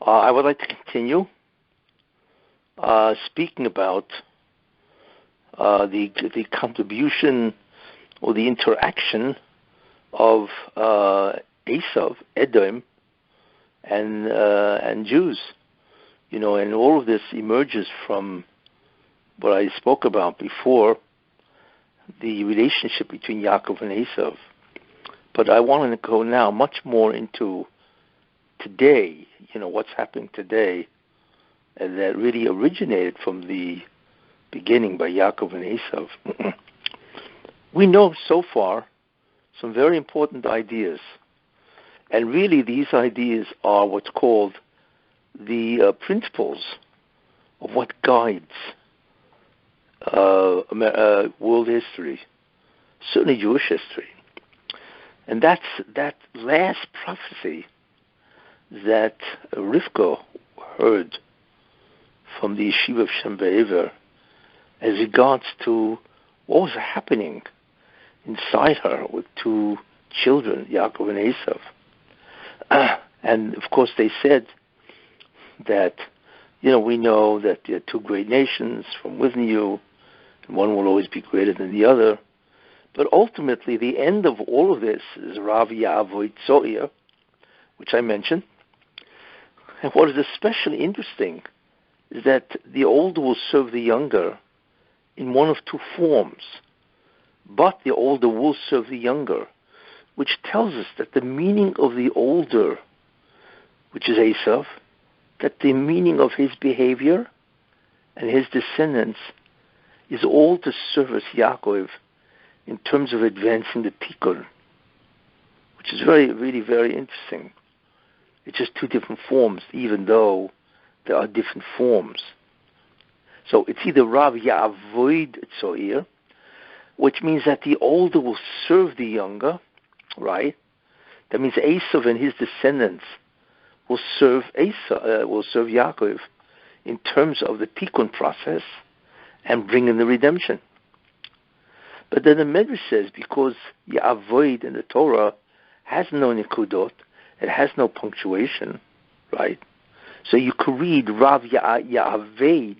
I would like to continue speaking about the contribution or the interaction of Esav, Edom, and Jews. And all of this emerges from what I spoke about before, the relationship between Yaakov and Esav. But I want to go now much more into today, what's happening today, and that really originated from the beginning by Yaakov and Esav. We know so far some very important ideas, and really these ideas are what's called the principles of what guides world history, certainly Jewish history. And that's that last prophecy that Rivka heard from the yeshiva of Shem Be'ever as regards to what was happening inside her with two children, Yaakov and Esav. And of course they said that, we know that there are two great nations from within you, and one will always be greater than the other. But ultimately, the end of all of this is Rav Ya'avoid Tzo'ir, which I mentioned. And what is especially interesting is that the older will serve the younger in one of two forms. But the older will serve the younger, which tells us that the meaning of the older, which is Esav, that the meaning of his behavior and his descendants is all to service Yaakov in terms of advancing the tikkun, which is really very interesting. It's just two different forms, even though there are different forms. So it's either Rav Ya'avoid Tzo'ir, which means that the older will serve the younger, right? That means Esav and his descendants will serve Yaakov in terms of the tikkun process and bring in the redemption. But then the Medrash says, because Ya'avoid in the Torah has no nikudot, it has no punctuation, right? So you could read Rav Ya'avoid,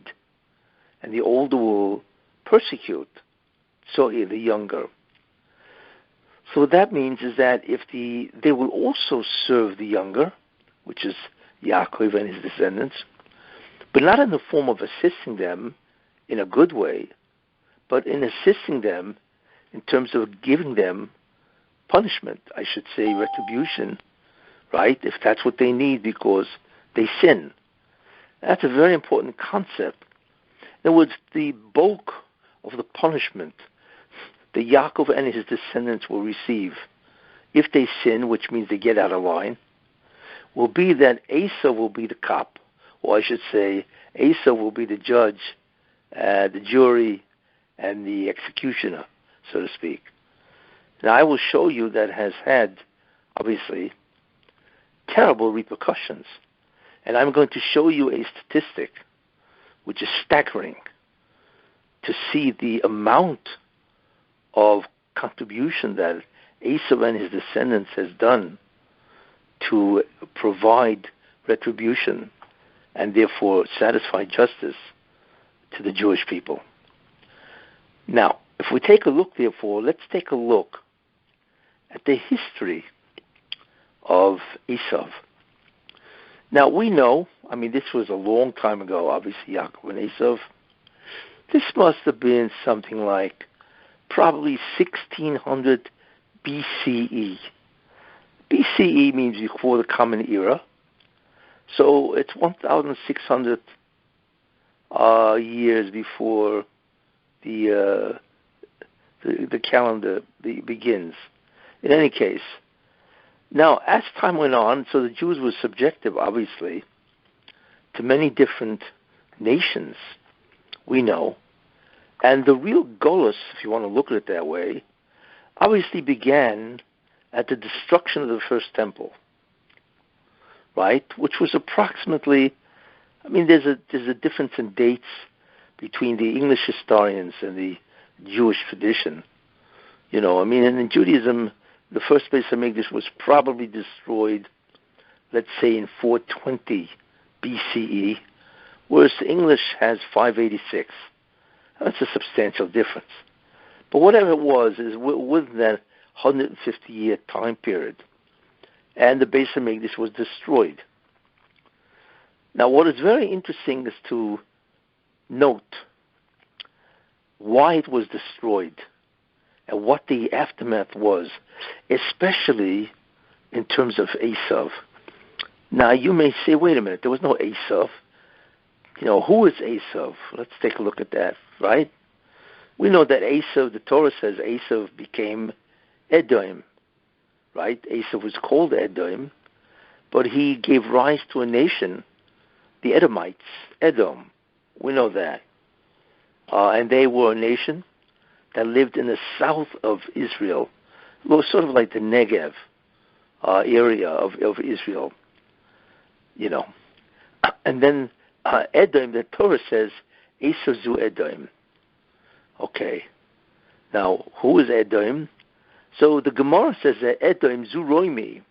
and the older will persecute, so the younger. So what that means is that if they will also serve the younger, which is Yaakov and his descendants, but not in the form of assisting them in a good way, but in assisting them in terms of giving them punishment, I should say retribution, right, if that's what they need because they sin. That's a very important concept. In other words, the bulk of the punishment that Yaakov and his descendants will receive if they sin, which means they get out of line, will be that Esav will be the cop, or I should say Esav will be the judge, the jury, and the executioner, so to speak. Now I will show you that has had, obviously, terrible repercussions. And I'm going to show you a statistic which is staggering to see the amount of contribution that Esav and his descendants has done to provide retribution and therefore satisfy justice to the Jewish people. Now, if we take a look, therefore, let's take a look at the history of Esav. Now, we know, this was a long time ago, obviously, Yaakov and Esav. This must have been something like probably 1600 BCE. BCE means before the Common Era. So it's 1,600 years before the calendar begins. In any case, now as time went on, so the Jews were subjected, obviously, to many different nations, we know, and the real Golus, if you want to look at it that way, obviously began at the destruction of the first temple, right? Which was approximately, there's a difference in dates between the English historians and the Jewish tradition. And in Judaism, the first Beis HaMikdash was probably destroyed, let's say, in 420 BCE, whereas the English has 586. That's a substantial difference. But whatever it was, is within that 150-year time period, and the Beis Hamikdash was destroyed. Now, what is very interesting is to note why it was destroyed and what the aftermath was, especially in terms of Esav. Now, you may say, wait a minute, there was no Esav. Who is Esav? Let's take a look at that, right? We know that Esav, the Torah says Esav became Edom, right? Esav was called Edom, but he gave rise to a nation, the Edomites, Edom. We know that. And they were a nation that lived in the south of Israel. It was sort of like the Negev area of Israel, And then Edom, the Torah says, Esav zu Edom. Okay. Now, who is Edom? So the Gemara says that Edom zu Roimi.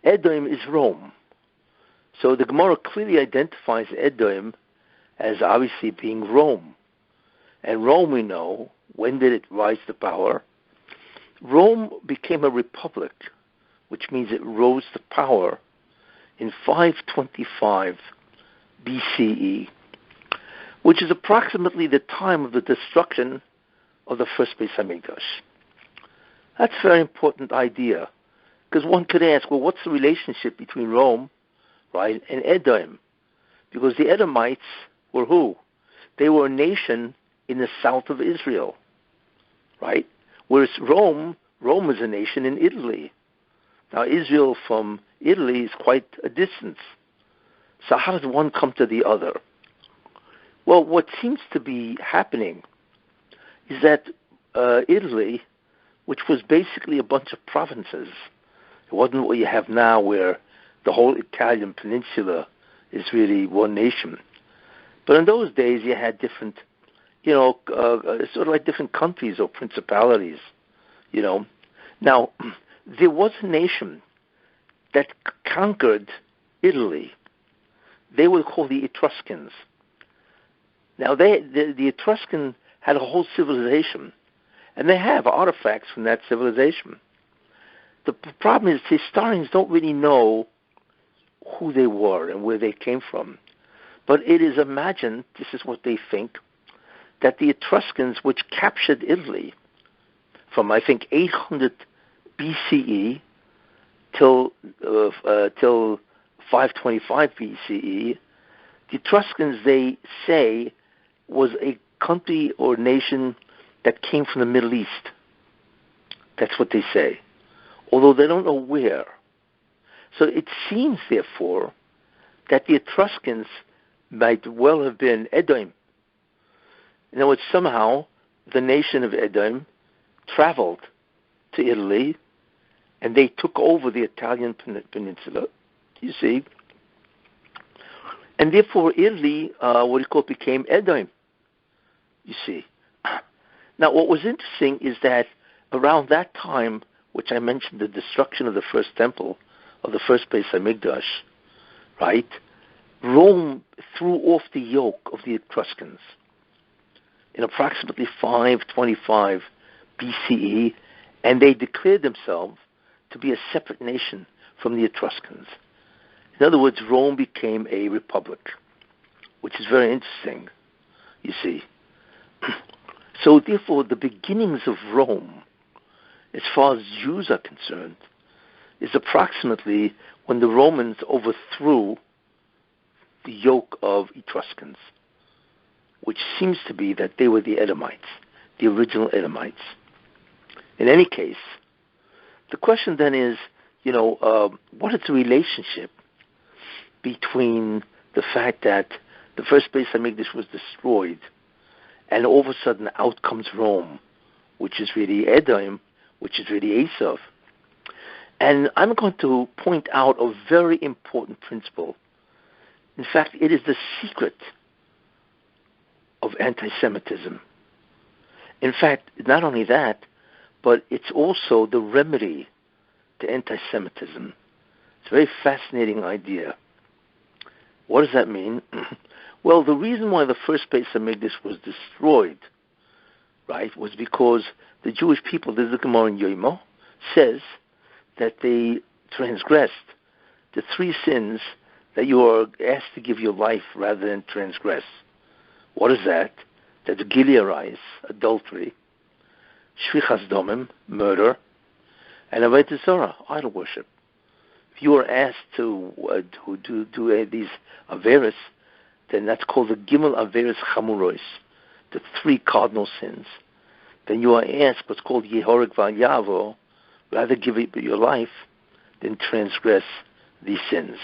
Edom is Rome. So the Gemara clearly identifies Edom as obviously being Rome. And Rome, we know, when did it rise to power? Rome became a republic, which means it rose to power in 525 BCE, which is approximately the time of the destruction of the first Beis Hamikdash. That's a very important idea, because one could ask, well, what's the relationship between Rome, right, and Edom? Because the Edomites were who? They were a nation in the south of Israel, right? Whereas Rome is a nation in Italy. Now, Israel from Italy is quite a distance. So how does one come to the other? Well, what seems to be happening is that Italy, which was basically a bunch of provinces, it wasn't what you have now where the whole Italian peninsula is really one nation. But in those days, you had different, sort of like different countries or principalities, Now, there was a nation that conquered Italy. They were called the Etruscans. Now, the Etruscan had a whole civilization, and they have artifacts from that civilization. The problem is historians don't really know who they were and where they came from. But it is imagined, this is what they think, that the Etruscans, which captured Italy from, I think, 800 BCE till 525 BCE, the Etruscans, they say, was a country or nation that came from the Middle East. That's what they say, although they don't know where. So it seems, therefore, that the Etruscans might well have been Edom. In other words, somehow the nation of Edom traveled to Italy, and they took over the Italian peninsula, you see. And therefore Italy, became Edom, you see. Now, what was interesting is that around that time, which I mentioned, the destruction of the first temple, of the first Beis Hamikdash, right, Rome threw off the yoke of the Etruscans in approximately 525 BCE, and they declared themselves to be a separate nation from the Etruscans. In other words, Rome became a republic, which is very interesting, you see. So therefore, the beginnings of Rome, as far as Jews are concerned, is approximately when the Romans overthrew the yoke of Etruscans, which seems to be that they were the Edomites, the original Edomites. In any case, the question then is, what is the relationship between the fact that the first Beis Hamikdash was destroyed, and all of a sudden out comes Rome, which is really Edom, which is really Esav. And I'm going to point out a very important principle. In fact, it is the secret of anti-Semitism. In fact, not only that, but it's also the remedy to anti-Semitism. It's a very fascinating idea. What does that mean? Well, the reason why the first Beis Hamikdash was destroyed, right, was because the Jewish people, the Gemara in Yoimo, says that they transgressed the three sins that you are asked to give your life rather than transgress. What is that? That's Gilearais, adultery, Shvichas Domim, murder, and Avodah Zarah, idol worship. If you are asked to do these Averis, then that's called the Gimel Averis Chamurois, the three cardinal sins. Then you are asked what's called Yehorik Val Yavo, rather give it your life than transgress these sins.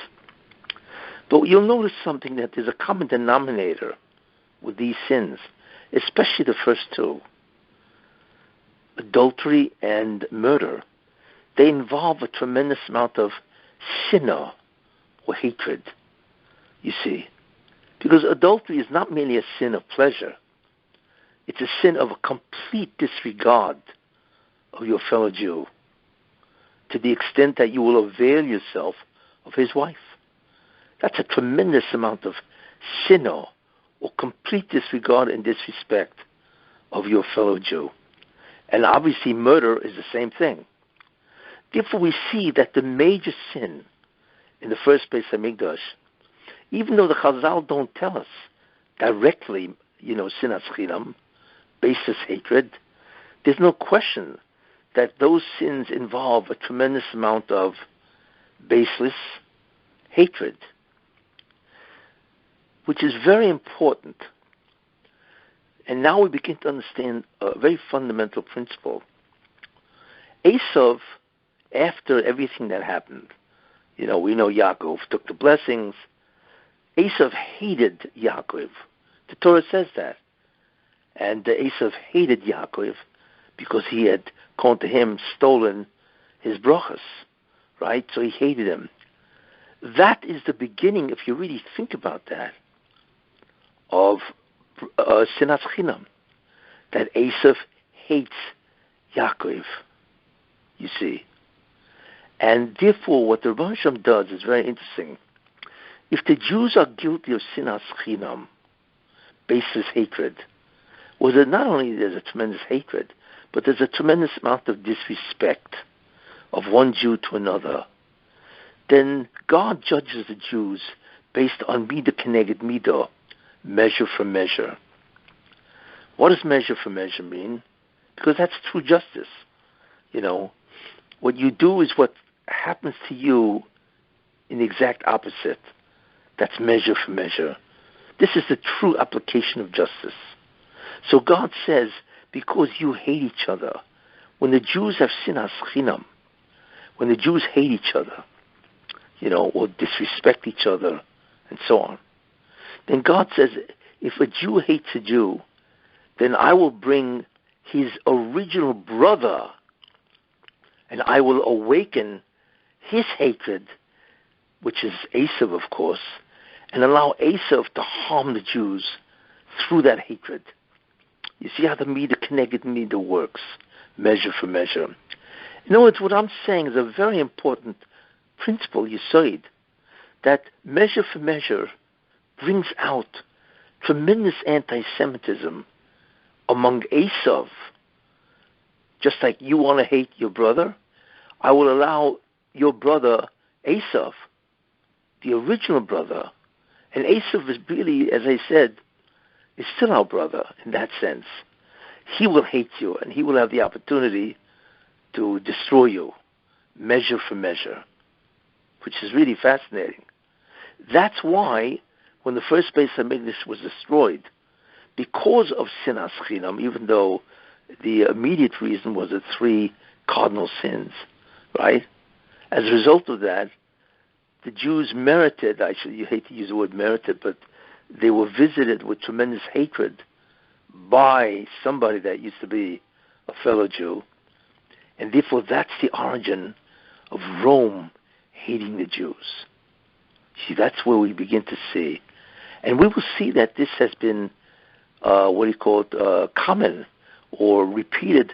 But you'll notice something, that there's a common denominator with these sins, especially the first two, adultery and murder. They involve a tremendous amount of sinah, or hatred, you see. Because adultery is not merely a sin of pleasure. It's a sin of a complete disregard of your fellow Jew, to the extent that you will avail yourself of his wife. That's a tremendous amount of sinah, or complete disregard and disrespect of your fellow Jew. And obviously murder is the same thing. Therefore we see that the major sin in the first Beis Hamikdash, even though the Chazal don't tell us directly, sinas chinam, baseless hatred, there's no question that those sins involve a tremendous amount of baseless hatred, which is very important. And now we begin to understand a very fundamental principle. Esav, after everything that happened, we know Yaakov took the blessings. Esav hated Yaakov. The Torah says that. And Esav hated Yaakov because he had, according to him, stolen his brachas, right? So he hated him. That is the beginning, if you really think about that, of sinas chinam, that Esav hates Yaakov, you see. And therefore, what the Rabbi does is very interesting. If the Jews are guilty of sinas chinam, baseless hatred, well, not only there's a tremendous hatred, but there's a tremendous amount of disrespect of one Jew to another, then God judges the Jews based on midah keneged midah, measure for measure. What does measure for measure mean? Because that's true justice. What you do is what happens to you in the exact opposite. That's measure for measure. This is the true application of justice. So God says, because you hate each other, when the Jews have sinas chinam, when the Jews hate each other, or disrespect each other, and so on, then God says, if a Jew hates a Jew, then I will bring his original brother, and I will awaken his hatred, which is Esav, of course, and allow Esav to harm the Jews through that hatred. You see how the midah keneged midah works, measure for measure. In other words, what I'm saying is a very important principle, Yesod, that measure for measure brings out tremendous anti-Semitism among Esav. Just like you want to hate your brother, I will allow your brother Esav, the original brother, and Esav is really, as I said, is still our brother in that sense. He will hate you, and he will have the opportunity to destroy you, measure for measure, which is really fascinating. That's why, when the first Beis Hamikdash was destroyed, because of sinas chinam, even though the immediate reason was the three cardinal sins, right? As a result of that, the Jews merited, actually, you hate to use the word merited, but they were visited with tremendous hatred by somebody that used to be a fellow Jew. And therefore, that's the origin of Rome hating the Jews. See, that's where we begin to see. And we will see that this has been, common or repeated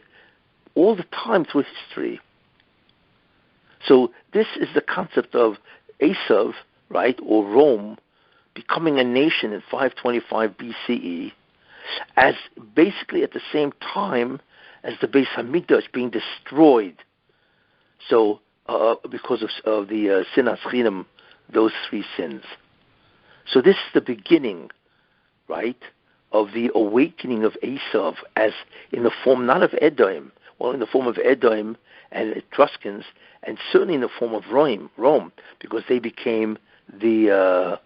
all the time through history. So this is the concept of Esav, right, or Rome, becoming a nation in 525 BCE, as basically at the same time as the Beis Hamikdash being destroyed. So, because of the sinas chinam, those three sins. So this is the beginning, right, of the awakening of Esav, as in the form not of Edom, well, in the form of Edom and Etruscans, and certainly in the form of Rome, because they became a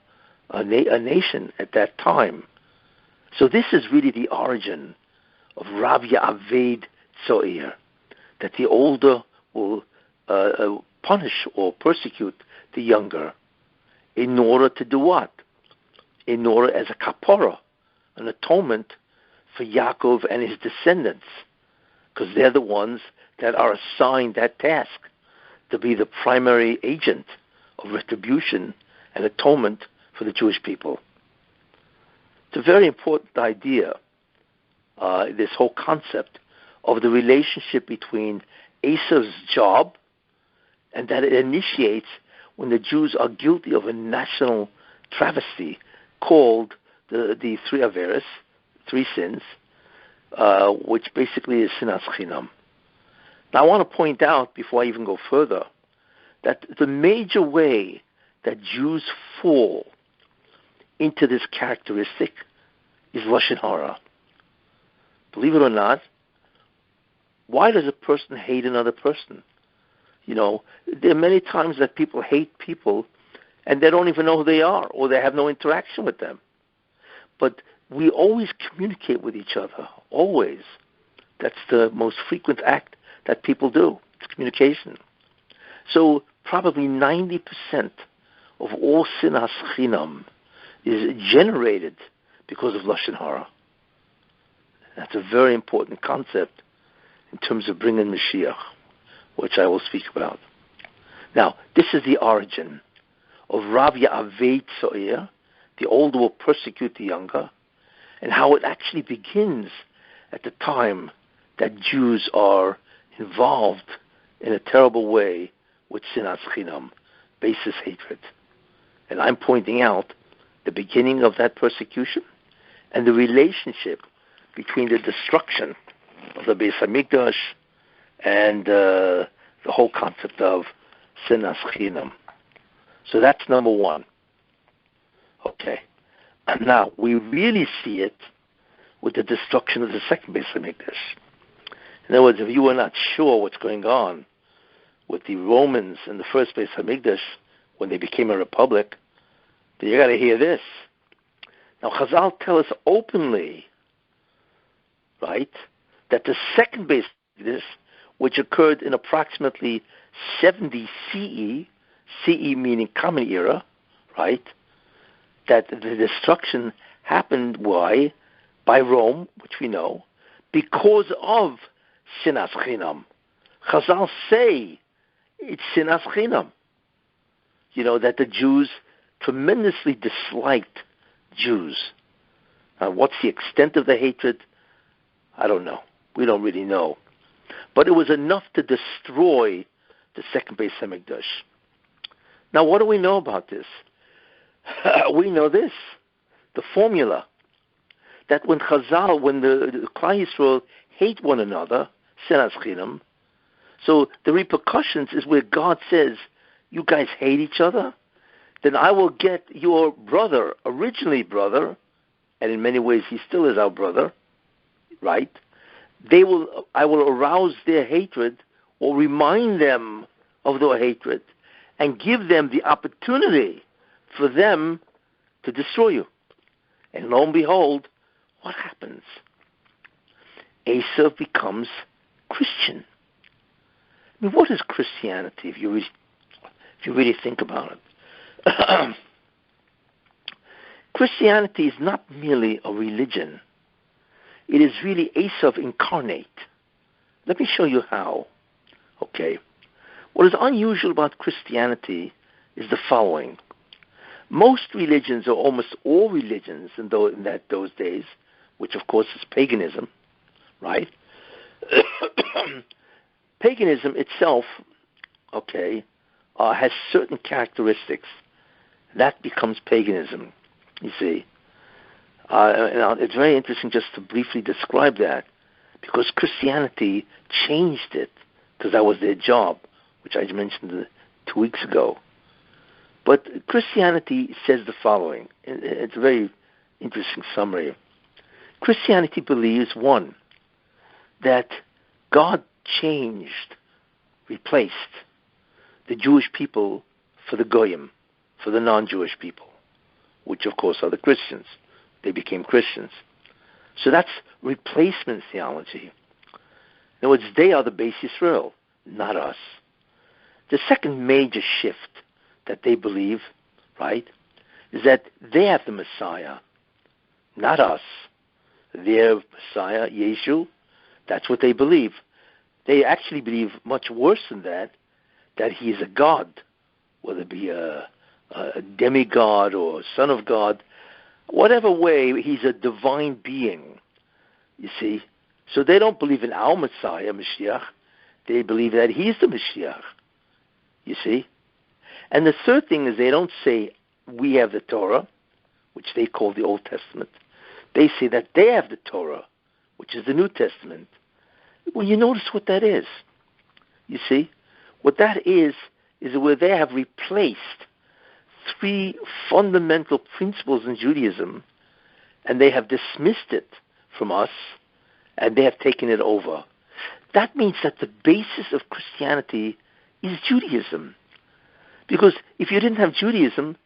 nation at that time. So this is really the origin of Rav Ya'aved Tzo'ir, that the older will punish or persecute the younger, in order to do what? In order as a kapara, an atonement for Yaakov and his descendants, because they're the ones that are assigned that task to be the primary agent of retribution and atonement for the Jewish people. It's a very important idea, this whole concept of the relationship between Esav's job, and that it initiates when the Jews are guilty of a national travesty called the three averos, three sins, which basically is sinas chinam. Now I want to point out, before I even go further, that the major way that Jews fall into this characteristic is lashon hara. Believe it or not, why does a person hate another person? There are many times that people hate people and they don't even know who they are, or they have no interaction with them. But we always communicate with each other, always. That's the most frequent act that people do. It's communication. So probably 90% of all sinas chinam is generated because of lashon hara. That's a very important concept in terms of bringing Mashiach, which I will speak about. Now, this is the origin of Rav Ya'aved Tzo'ir, the older will persecute the younger, and how it actually begins at the time that Jews are involved in a terrible way with sinas chinam, basis hatred. And I'm pointing out the beginning of that persecution and the relationship between the destruction of the Beis Hamikdash and the whole concept of sinas chinam. So that's number one. Okay. And now we really see it with the destruction of the second Beis Hamikdash. In other words, if you were not sure what's going on with the Romans in the first Beis Hamikdash when they became a republic, then you got to hear this. Now Chazal tell us openly, right, that the second Beis Hamikdash, which occurred in approximately 70 CE, CE meaning Common Era, right, that the destruction happened, why? By Rome, which we know, because of sinas chinam. Chazal say it's sinas chinam. That the Jews tremendously disliked Jews. Now, what's the extent of the hatred? I don't know. We don't really know. But it was enough to destroy the second Beis Hamikdash. Now, what do we know about this? We know this, the formula, that when the Klal Yisrael hate one another, sinas chinam, so the repercussions is where God says, you guys hate each other, then I will get your brother, originally brother, and in many ways he still is our brother, right? I will arouse their hatred or remind them of their hatred and give them the opportunity for them to destroy you. And lo and behold, what happens? Esav becomes Christian. I mean, what is Christianity if you really think about it? Christianity is not merely a religion. It is really Esav incarnate. Let me show you how. Okay. What is unusual about Christianity is the following. Most religions, or almost all religions in those days, which of course is paganism, right? Paganism itself, okay, has certain characteristics. That becomes paganism. You see, it's very interesting just to briefly describe that, because Christianity changed it, because that was their job, which I mentioned 2 weeks ago. But Christianity says the following. It's a very interesting summary. Christianity believes, one, that God changed, replaced the Jewish people for the Goyim, for the non-Jewish people, which of course are the Christians. They became Christians. So that's replacement theology. In other words, they are the Beis Yisrael, not us. The second major shift that they believe, right, is that they have the Messiah, not us. Their Messiah, Yeshu, that's what they believe. They actually believe much worse than that he is a god, whether it be a demigod or son of God. Whatever way, he's a divine being, you see. So they don't believe in our Messiah, Mashiach. They believe that he's the Mashiach, you see. And the third thing is they don't say we have the Torah, which they call the Old Testament. They say that they have the Torah, which is the New Testament. Well, you notice what that is. You see? What that is where they have replaced three fundamental principles in Judaism, and they have dismissed it from us, and they have taken it over. That means that the basis of Christianity is Judaism. Because if you didn't have Judaism,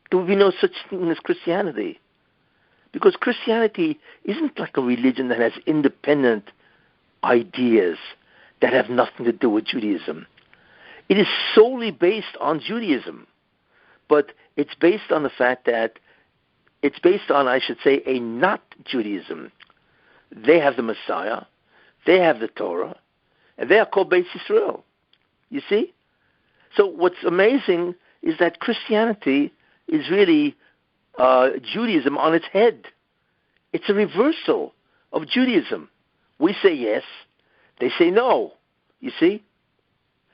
there would be no such thing as Christianity. Because Christianity isn't like a religion that has independent ideas that have nothing to do with Judaism. It is solely based on Judaism. But it's based on the fact that it's based on, I should say, a not Judaism. They have the Messiah, they have the Torah, and they are called Beis Yisrael. You see? So what's amazing is that Christianity is really Judaism on its head. It's a reversal of Judaism. We say yes, they say no. You see?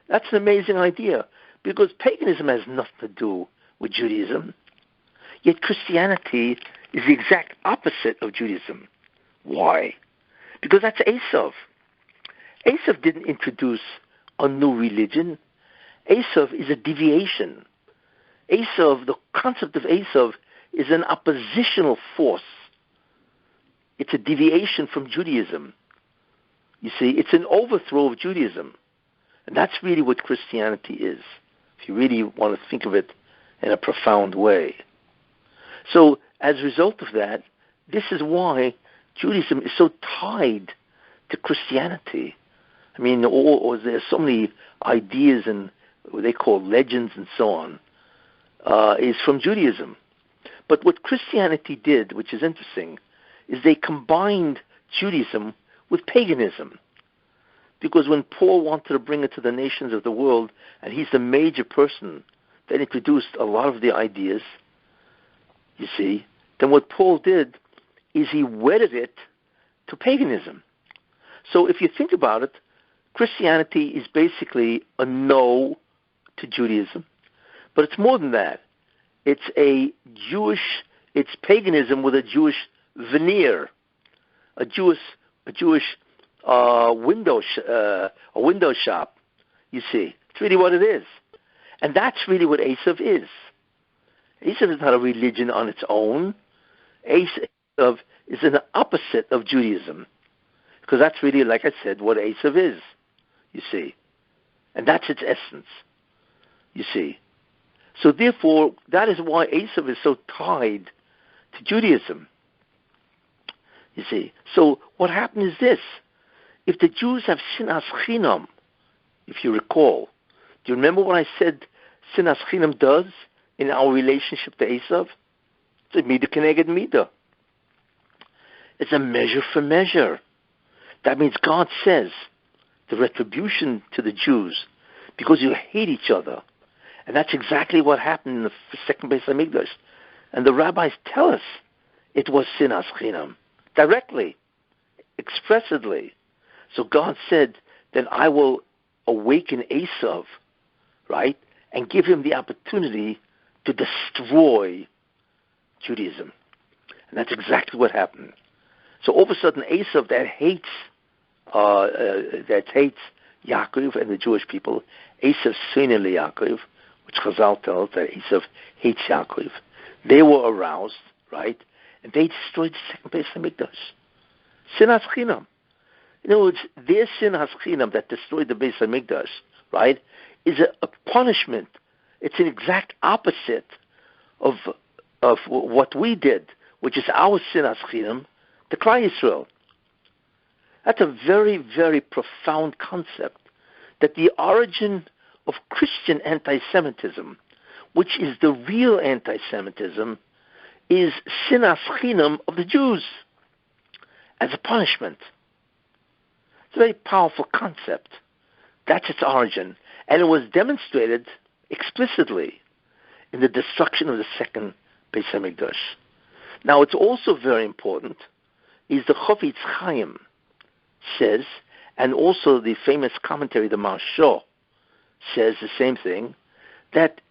That's an amazing idea, because paganism has nothing to do with Judaism. Yet Christianity is the exact opposite of Judaism. Why? Because that's Esav. Esav didn't introduce a new religion. Esav is a deviation. Esav, the concept of Esav, is an oppositional force. It's a deviation from Judaism. You see, it's an overthrow of Judaism. And that's really what Christianity is, if you really want to think of it in a profound way. So, as a result of that, this is why Judaism is so tied to Christianity. I mean, there's so many ideas and what they call legends and so on, is from Judaism. But what Christianity did, which is interesting, is they combined Judaism with paganism. Because when Paul wanted to bring it to the nations of the world, and he's the major person that introduced a lot of the ideas, you see, then what Paul did is he wedded it to paganism. So if you think about it, Christianity is basically a no to Judaism, but it's more than that. It's paganism with a Jewish veneer, a Jewish window shop. You see, it's really what it is, and that's really what Esav is. Esav is not a religion on its own. Esav is an opposite of Judaism, because that's really, like I said, what Esav is. You see, and that's its essence. You see, so therefore, that is why Esav is so tied to Judaism. You see, so what happened is this: if the Jews have sinas chinam, if you recall, do you remember what I said sinas chinam does in our relationship to Esav? It's a midah keneged midah. It's a measure for measure. That means God says the retribution to the Jews, because you hate each other. And that's exactly what happened in the second Beis Hamikdash. And the rabbis tell us it was sinas chinam, directly, expressly. So God said, then I will awaken Esav, right, and give him the opportunity to destroy Judaism. And that's exactly what happened. So all of a sudden, Esav that hates Yaakov and the Jewish people, Esav Sina Yaakov, which Chazal tells that Esav hates Yaakov, they were aroused, right? And they destroyed the second Beis Hamikdash. Sinas Chinam. In other words, their Sinas Chinam that destroyed the Beis Hamikdash, right, is a punishment. It's an exact opposite of what we did, which is our Sinas Chinam, to Klal Yisrael. That's a very, very profound concept, that the origin of Christian anti-Semitism, which is the real anti-Semitism, is Sinas Chinam of the Jews as a punishment. It's a very powerful concept. That's its origin. And it was demonstrated explicitly in the destruction of the second Beis Hamikdash. Now, it's also very important, is the Chofetz Chaim says, and also the famous commentary, the Maharsha, says the same thing, that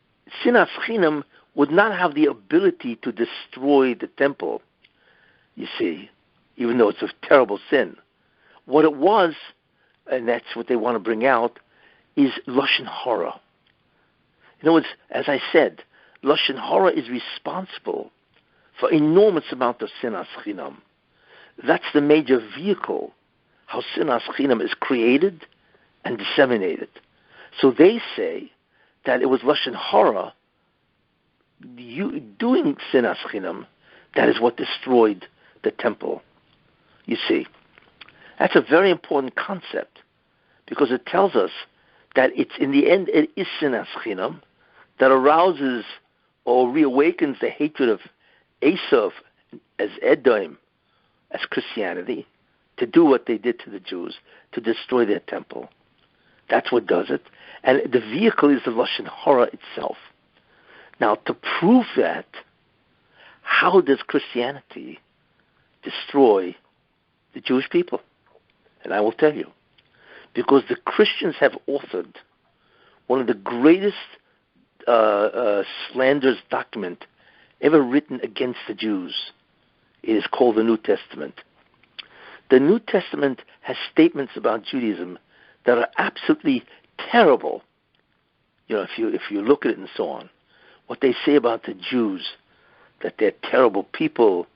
Sinas Chinam would not have the ability to destroy the temple, you see, even though it's a terrible sin. What it was, and that's what they want to bring out, is Lashon Hara. In other words, as I said, Lashon Hara is responsible for enormous amount of Sinas Chinam. That's the major vehicle, how Sinas Chinam is created and disseminated. So they say that it was Lashon Hara, doing Sinas Chinam, that is what destroyed the temple. You see, that's a very important concept, because it tells us that it's, in the end, it is Sinas Chinam that arouses or reawakens the hatred of Esav as Edom, as Christianity, to do what they did to the Jews, to destroy their temple. That's what does it. And the vehicle is the Lashon Hara itself. Now, to prove that, how does Christianity destroy the Jewish people? And I will tell you. Because the Christians have authored one of the greatest slanderous document ever written against the Jews. It is called the New Testament. The New Testament has statements about Judaism that are absolutely terrible. You know, if you look at it and so on, what they say about the Jews, that they're terrible people,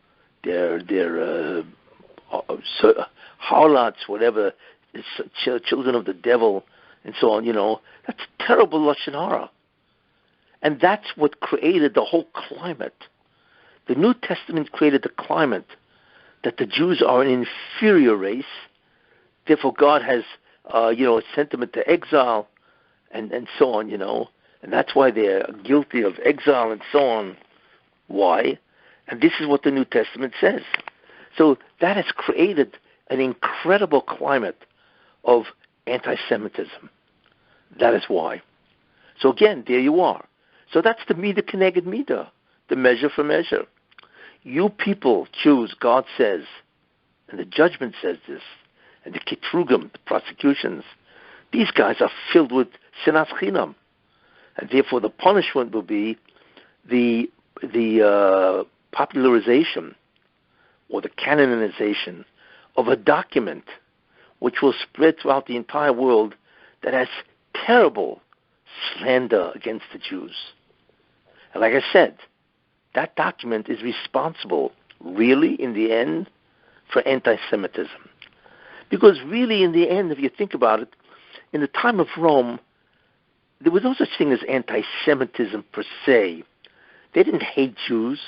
they're harlots, whatever, children of the devil, and so on. You know, that's terrible Lashon Hara. And that's what created the whole climate. The New Testament created the climate that the Jews are an inferior race. Therefore, God has, sent them into exile, and so on. You know, and that's why they're guilty of exile and so on. Why? And this is what the New Testament says. So that has created an incredible climate of anti-Semitism. That is why. So again, there you are. So that's the Midah Keneged Midah, the measure for measure. You people, Jews, God says, and the judgment says this, and the Kitrugim, the prosecutions, these guys are filled with Sinas Chinam. And therefore the punishment will be the popularization or the canonization of a document which will spread throughout the entire world that has terrible slander against the Jews. And like I said, that document is responsible, really, in the end, for anti-Semitism. Because really, in the end, if you think about it, in the time of Rome, there was no such thing as anti-Semitism per se. They didn't hate Jews.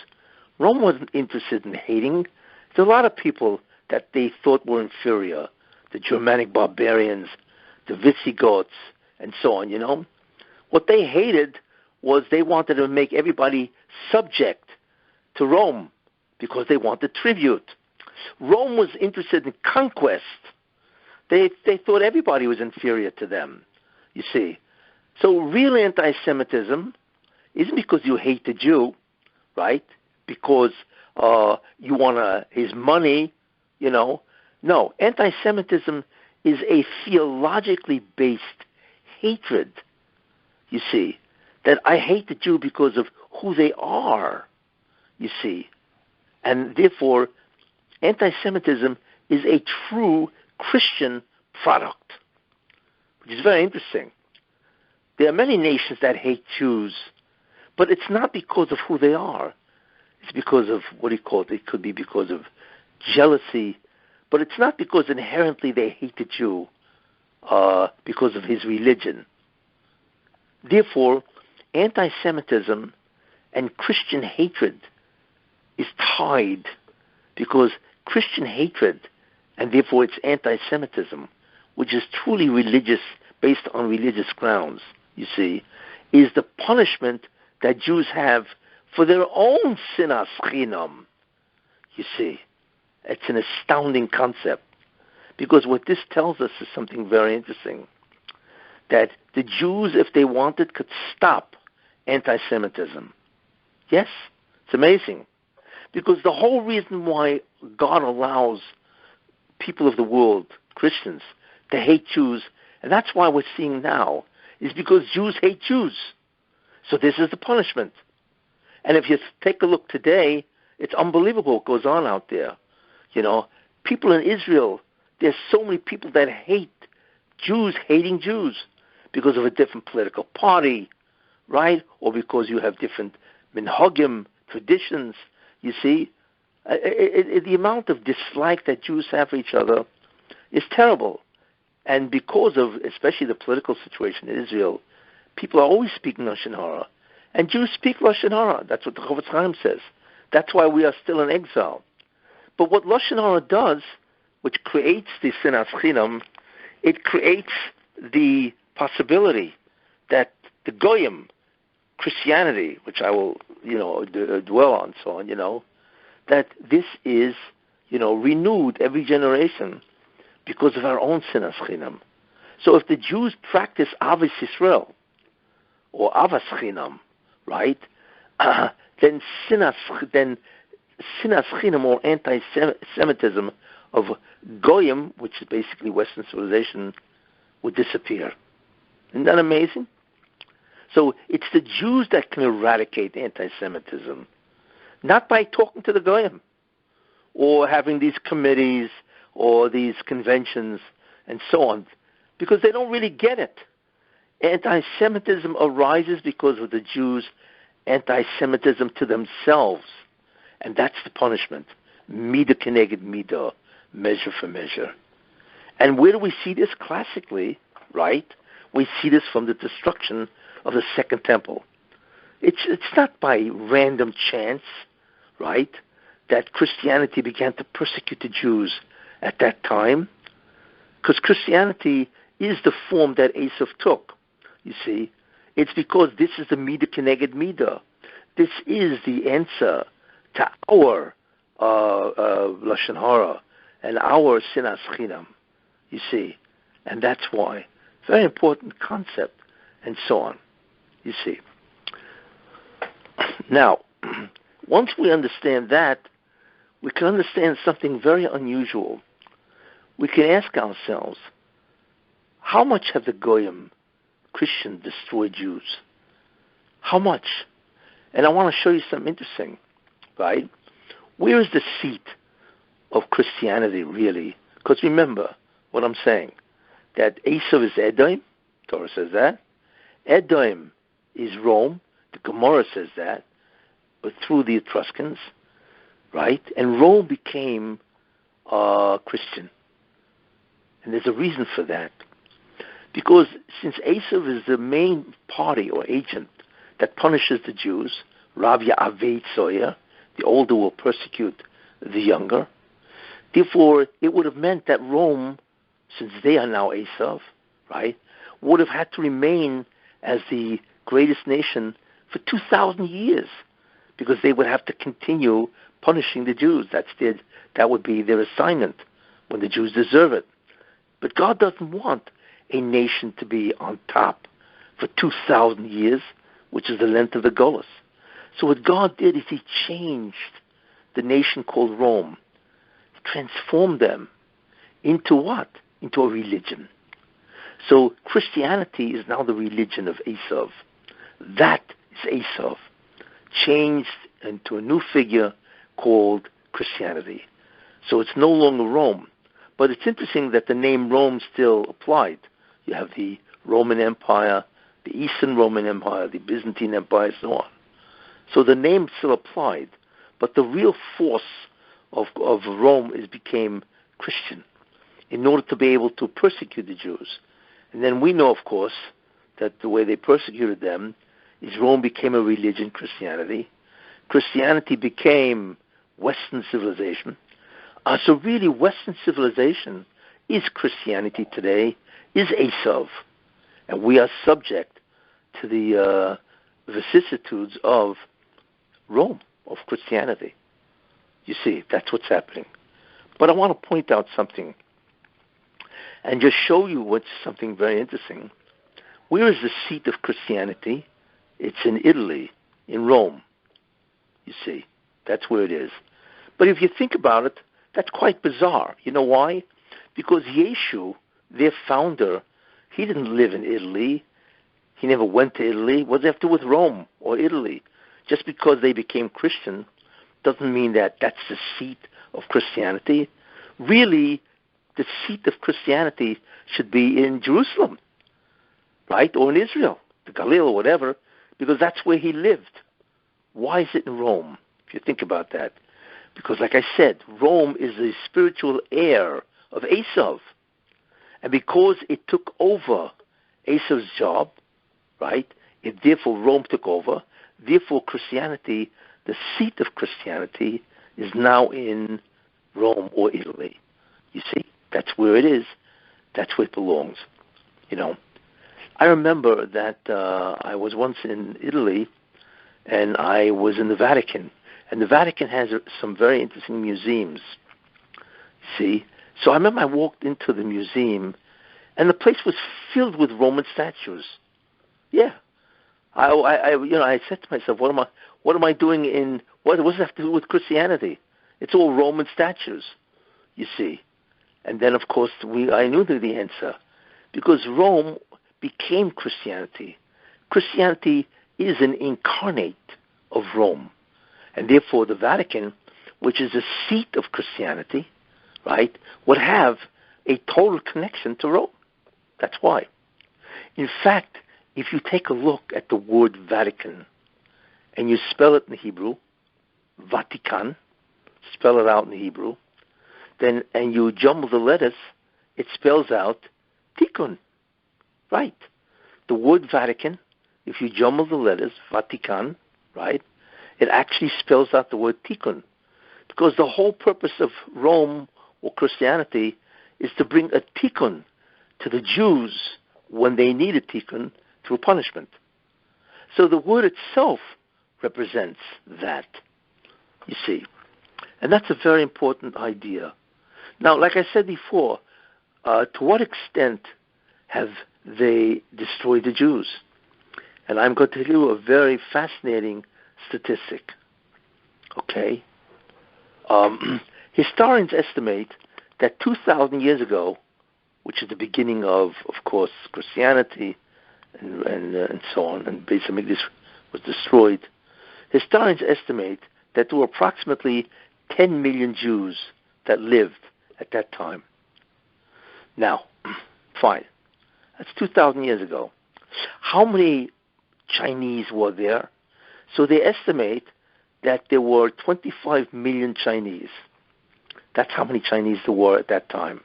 Rome wasn't interested in hating. There were a lot of people that they thought were inferior, the Germanic barbarians, the Visigoths, and so on, you know. What they hated was they wanted to make everybody subject to Rome because they wanted tribute. Rome was interested in conquest. They thought everybody was inferior to them, you see. So real anti-Semitism isn't because you hate the Jew, right? Because you want his money, you know. No, anti-Semitism is a theologically based hatred, you see, that I hate the Jew because of who they are, you see. And therefore, anti-Semitism is a true Christian product, which is very interesting. There are many nations that hate Jews, but it's not because of who they are. It's because of, what do you call it? It could be because of jealousy, but it's not because inherently they hate the Jew because of his religion. Therefore, anti-Semitism and Christian hatred is tied, because Christian hatred, and therefore it's anti-Semitism, which is truly religious, based on religious grounds, you see, is the punishment that Jews have for their own sinas chinam. You see, it's an astounding concept, because what this tells us is something very interesting, that the Jews, if they wanted, could stop anti-Semitism. Yes, it's amazing, because the whole reason why God allows people of the world, Christians, to hate Jews, and that's why we're seeing now, is because Jews hate Jews. So this is the punishment. And if you take a look today, it's unbelievable what goes on out there. You know, people in Israel, there's so many people that hate Jews hating Jews because of a different political party, right? Or because you have different minhagim, traditions, you see. The amount of dislike that Jews have for each other is terrible. And because of, especially the political situation in Israel, people are always speaking Lashon Hara. And Jews speak Lashon Hara. That's what the Chofetz Chaim says. That's why we are still in exile. But what Lashon Hara does, which creates the sinas chinam, it creates the possibility that the Goyim, Christianity, which I will, dwell on, so on, that this is, renewed every generation because of our own sinas chinam. So if the Jews practice Avos Yisrael, or Avas Chinam, right, then sinas chinam, or anti-Semitism of Goyim, which is basically Western civilization, would disappear. Isn't that amazing? So it's the Jews that can eradicate anti-Semitism, not by talking to the Goyim, or having these committees, or these conventions, and so on, because they don't really get it. Anti-Semitism arises because of the Jews' anti-Semitism to themselves, and that's the punishment. Midah keneged midah, measure for measure. And where do we see this classically, right? We see this from the destruction of the Second Temple. It's not by random chance, right, that Christianity began to persecute the Jews at that time, because Christianity is the form that Esav took. You see, it's because this is the midah keneged midah. This is the answer to our Lashon Hara and our sinas chinam. You see, and that's why very important concept, and so on. You see. Now, once we understand that, we can understand something very unusual. We can ask ourselves, how much have the Goyim, Christian, destroyed Jews? How much? And I want to show you something interesting, right? Where is the seat of Christianity, really? Because remember what I'm saying, that Esav is Edom, Torah says that. Edom is Rome, the Gemara says that, but through the Etruscans, right? And Rome became Christian. And there's a reason for that. Because since Esav is the main party or agent that punishes the Jews, Rav Ya'avei Tzoya, the older will persecute the younger, therefore it would have meant that Rome, since they are now Esav, right, would have had to remain as the greatest nation for 2,000 years, because they would have to continue punishing the Jews. That would be their assignment when the Jews deserve it. But God doesn't want a nation to be on top for 2,000 years, which is the length of the Golus. So what God did is He changed the nation called Rome, transformed them into what? Into a religion. So Christianity is now the religion of Esav. That is Esav, changed into a new figure, called Christianity. So it's no longer Rome. But it's interesting that the name Rome still applied. You have the Roman Empire, the Eastern Roman Empire, the Byzantine Empire, and so on. So the name still applied, but the real force of Rome became Christian in order to be able to persecute the Jews. And then we know, of course, that the way they persecuted them is Rome became a religion, Christianity. Christianity became Western civilization. So really, Western civilization is Christianity today, is Esav, and we are subject to the vicissitudes of Rome, of Christianity. You see, that's what's happening. But I want to point out something and just show you what's something very interesting. Where is the seat of Christianity? It's in Italy, in Rome. You see, that's where it is. But if you think about it, that's quite bizarre. You know why? Because Yeshu, their founder, he didn't live in Italy. He never went to Italy. What does it have to do with Rome or Italy? Just because they became Christian doesn't mean that that's the seat of Christianity. Really, the seat of Christianity should be in Jerusalem, right? Or in Israel, the Galilee or whatever, because that's where he lived. Why is it in Rome, if you think about that? Because, like I said, Rome is the spiritual heir of Esav. And because it took over Esav's job, right, therefore Rome took over, therefore Christianity, the seat of Christianity, is now in Rome or Italy. You see, that's where it is. That's where it belongs. You know, I remember that I was once in Italy, and I was in the Vatican. And the Vatican has some very interesting museums. See? So I remember I walked into the museum, and the place was filled with Roman statues. Yeah. I said to myself, what am I doing in, what does it have to do with Christianity? It's all Roman statues, you see. And then, of course, I knew the answer. Because Rome became Christianity. Christianity is an incarnate of Rome. And therefore the Vatican, which is the seat of Christianity, right, would have a total connection to Rome. That's why. In fact, if you take a look at the word Vatican and you spell it in Hebrew, Vatican, spell it out in Hebrew, then and you jumble the letters, it spells out Tikkun. Right. The word Vatican, if you jumble the letters, Vatican, right, it actually spells out the word Tikkun. Because the whole purpose of Rome or Christianity is to bring a Tikkun to the Jews when they need a Tikkun through punishment. So the word itself represents that, you see. And that's a very important idea. Now, like I said before, to what extent have they destroyed the Jews? And I'm going to tell you a very fascinating statistic. Okay? Historians estimate that 2,000 years ago, which is the beginning of course, Christianity and so on, and Beis Hamikdash was destroyed, historians estimate that there were approximately 10 million Jews that lived at that time. Now, fine. That's 2,000 years ago. How many Chinese were there? So they estimate that there were 25 million Chinese. That's how many Chinese there were at that time.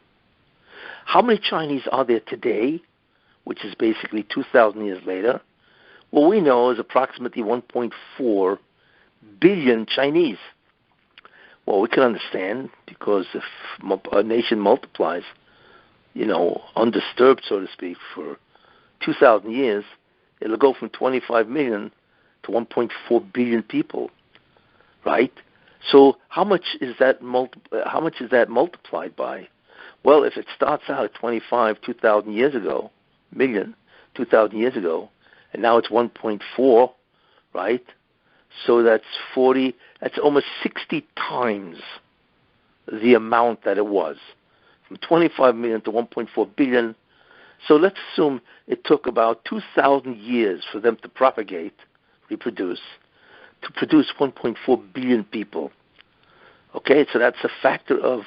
How many Chinese are there today, which is basically 2,000 years later? Well, we know is approximately 1.4 billion Chinese. Well, we can understand, because if a nation multiplies, undisturbed, so to speak, for 2,000 years, it'll go from 25 million to 1.4 billion people, right? So how much is that multiplied by? Well, if it starts out at 25 2,000 years ago, million, 2,000 years ago, and now it's 1.4, right? So that's 40, that's almost 60 times the amount that it was, from 25 million to 1.4 billion. So let's assume it took about 2,000 years for them to propagate, reproduce, to produce 1.4 billion people. Okay, so that's a factor of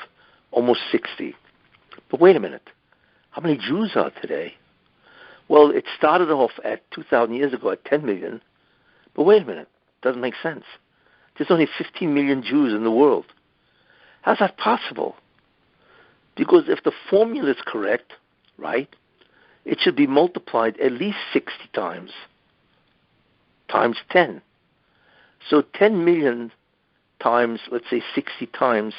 almost 60. But wait a minute. How many Jews are today? Well, it started off at 2,000 years ago at 10 million. But wait a minute. Doesn't make sense. There's only 15 million Jews in the world. How's that possible? Because if the formula is correct, right, it should be multiplied at least 60 times 10. So 10 million times, let's say 60 times,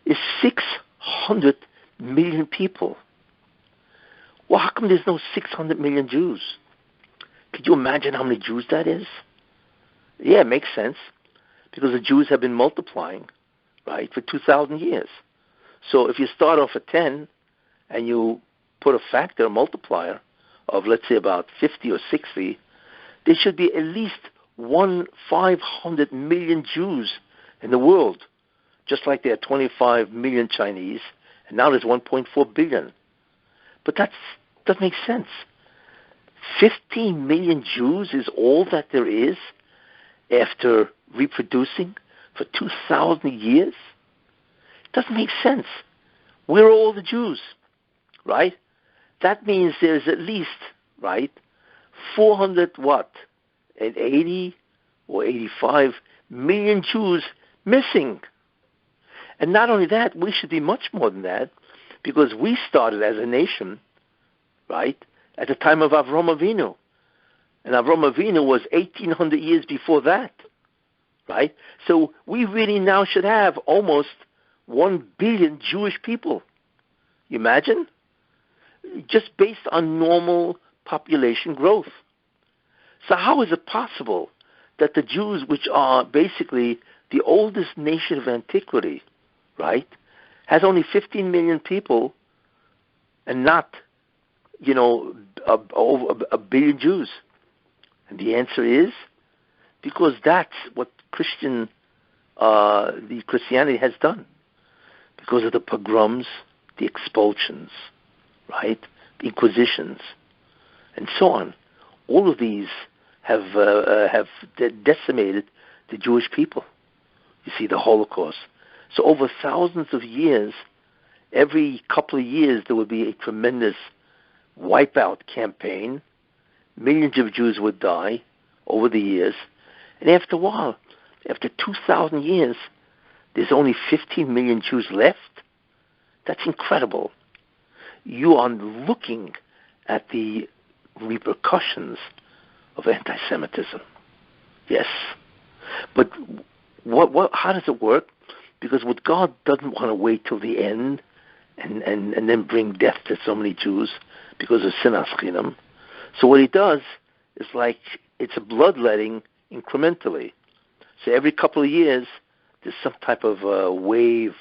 is 600 million people. Well, how come there's no 600 million Jews? Could you imagine how many Jews that is? Yeah, it makes sense, because the Jews have been multiplying, right, for 2,000 years. So if you start off at 10 and you put a factor, a multiplier of, let's say, about 50 or 60, there should be at least 500 million Jews in the world, just like there are 25 million Chinese, and now there's 1.4 billion. But that doesn't make sense. 15 million Jews is all that there is after reproducing for 2,000 years? It doesn't make sense. Where are all the Jews, right? That means there's at least, right, 480 or 85 million Jews missing. And not only that, we should be much more than that, because we started as a nation, right, at the time of Avram Avinu. And Avram Avinu was 1,800 years before that, right? So we really now should have almost 1 billion Jewish people. You imagine? Just based on normal population growth. So how is it possible that the Jews, which are basically the oldest nation of antiquity, right, has only 15 million people and not, over a billion Jews? And the answer is because that's what the Christianity has done. Because of the pogroms, the expulsions, right, the inquisitions, and so on. All of these have decimated the Jewish people. You see, the Holocaust. So over thousands of years, every couple of years there would be a tremendous wipeout campaign. Millions of Jews would die over the years. And after a while, after 2,000 years, there's only 15 million Jews left. That's incredible. You are looking at the repercussions of anti-Semitism. Yes. But how does it work? Because what God doesn't want to wait till the end and then bring death to so many Jews because of sinas chinam. So what he does is like it's a bloodletting incrementally. So every couple of years, there's some type of wave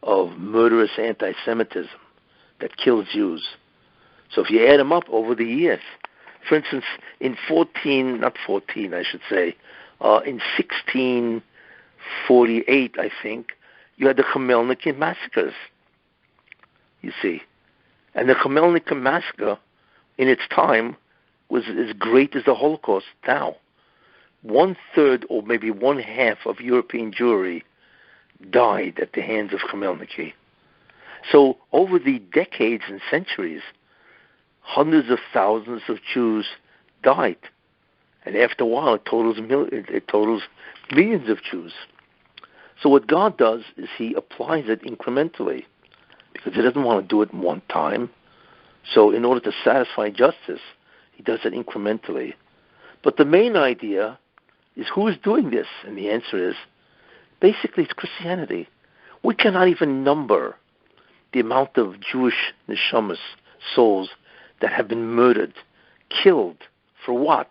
of murderous anti-Semitism that kills Jews. So if you add them up over the years, for instance, in 1648, I think, you had the Khmelnytsky massacres, you see. And the Khmelnytsky massacre, in its time, was as great as the Holocaust now. 1/3 or maybe 1/2 of European Jewry died at the hands of Khmelnytsky. So over the decades and centuries, hundreds of thousands of Jews died. And after a while, it totals millions of Jews. So what God does is he applies it incrementally, because he doesn't want to do it in one time. So in order to satisfy justice, he does it incrementally. But the main idea is, who is doing this? And the answer is, basically, it's Christianity. We cannot even number the amount of Jewish neshamas, souls, that have been murdered, killed. For what?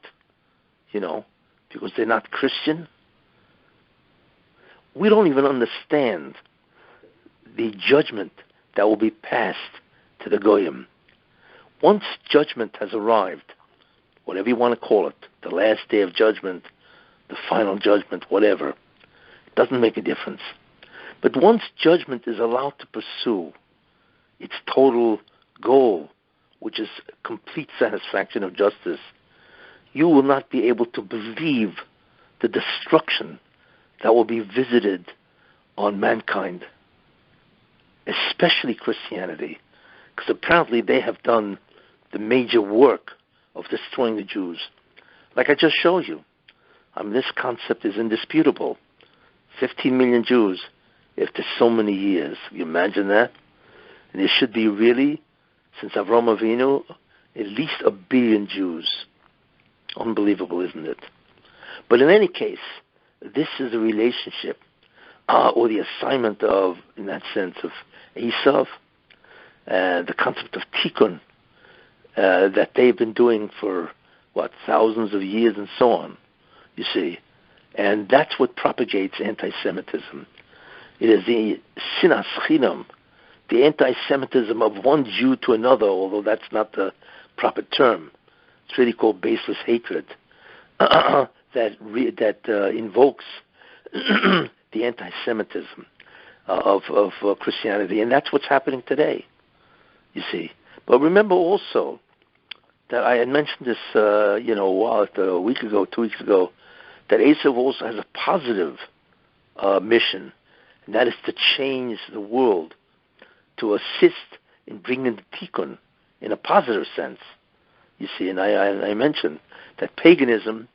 Because they're not Christian? We don't even understand the judgment that will be passed to the Goyim. Once judgment has arrived, whatever you want to call it, the last day of judgment, the final judgment, whatever, it doesn't make a difference. But once judgment is allowed to pursue its total goal, which is complete satisfaction of justice, you will not be able to believe the destruction that will be visited on mankind, especially Christianity, because apparently they have done the major work of destroying the Jews. Like I just showed you, this concept is indisputable. 15 million Jews after so many years. Can you imagine that? And there should be really, since Avraham Avinu, at least 1 billion Jews. Unbelievable, isn't it? But in any case, this is a relationship, or the assignment of, in that sense, of Esav, the concept of tikkun, that they've been doing for, thousands of years and so on, you see. And that's what propagates anti-Semitism. It is the sinas chinam, the anti-Semitism of one Jew to another, although that's not the proper term. It's really called baseless hatred that invokes the anti-Semitism of Christianity, and that's what's happening today, you see. But remember also that I had mentioned this, a week ago, 2 weeks ago, that Esav also has a positive mission, and that is to change the world, to assist in bringing the tikkun in a positive sense. You see, and I mentioned that paganism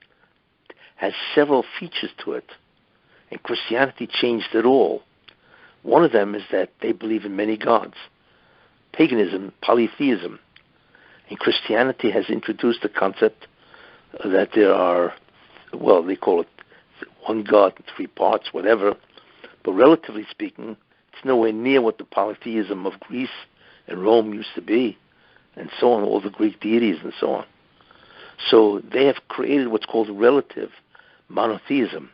has several features to it, and Christianity changed it all. One of them is that they believe in many gods. Paganism, polytheism, and Christianity has introduced the concept that there are, they call it one God in 3 parts, whatever, but relatively speaking, it's nowhere near what the polytheism of Greece and Rome used to be, and so on, all the Greek deities and so on. So they have created what's called relative monotheism,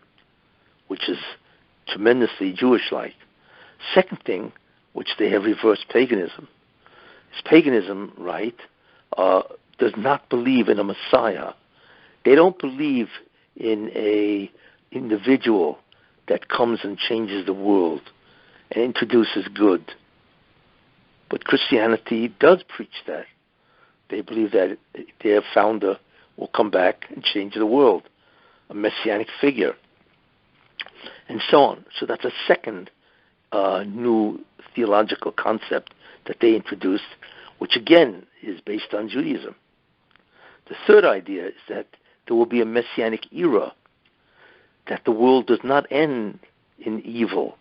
which is tremendously Jewish-like. Second thing, which they have reversed paganism, is paganism, does not believe in a Messiah. They don't believe in a individual that comes and changes the world and introduces good. But Christianity does preach that. They believe that their founder will come back and change the world, a messianic figure, and so on. So that's a second new theological concept that they introduced, which again is based on Judaism. The third idea is that there will be a messianic era, that the world does not end in evil.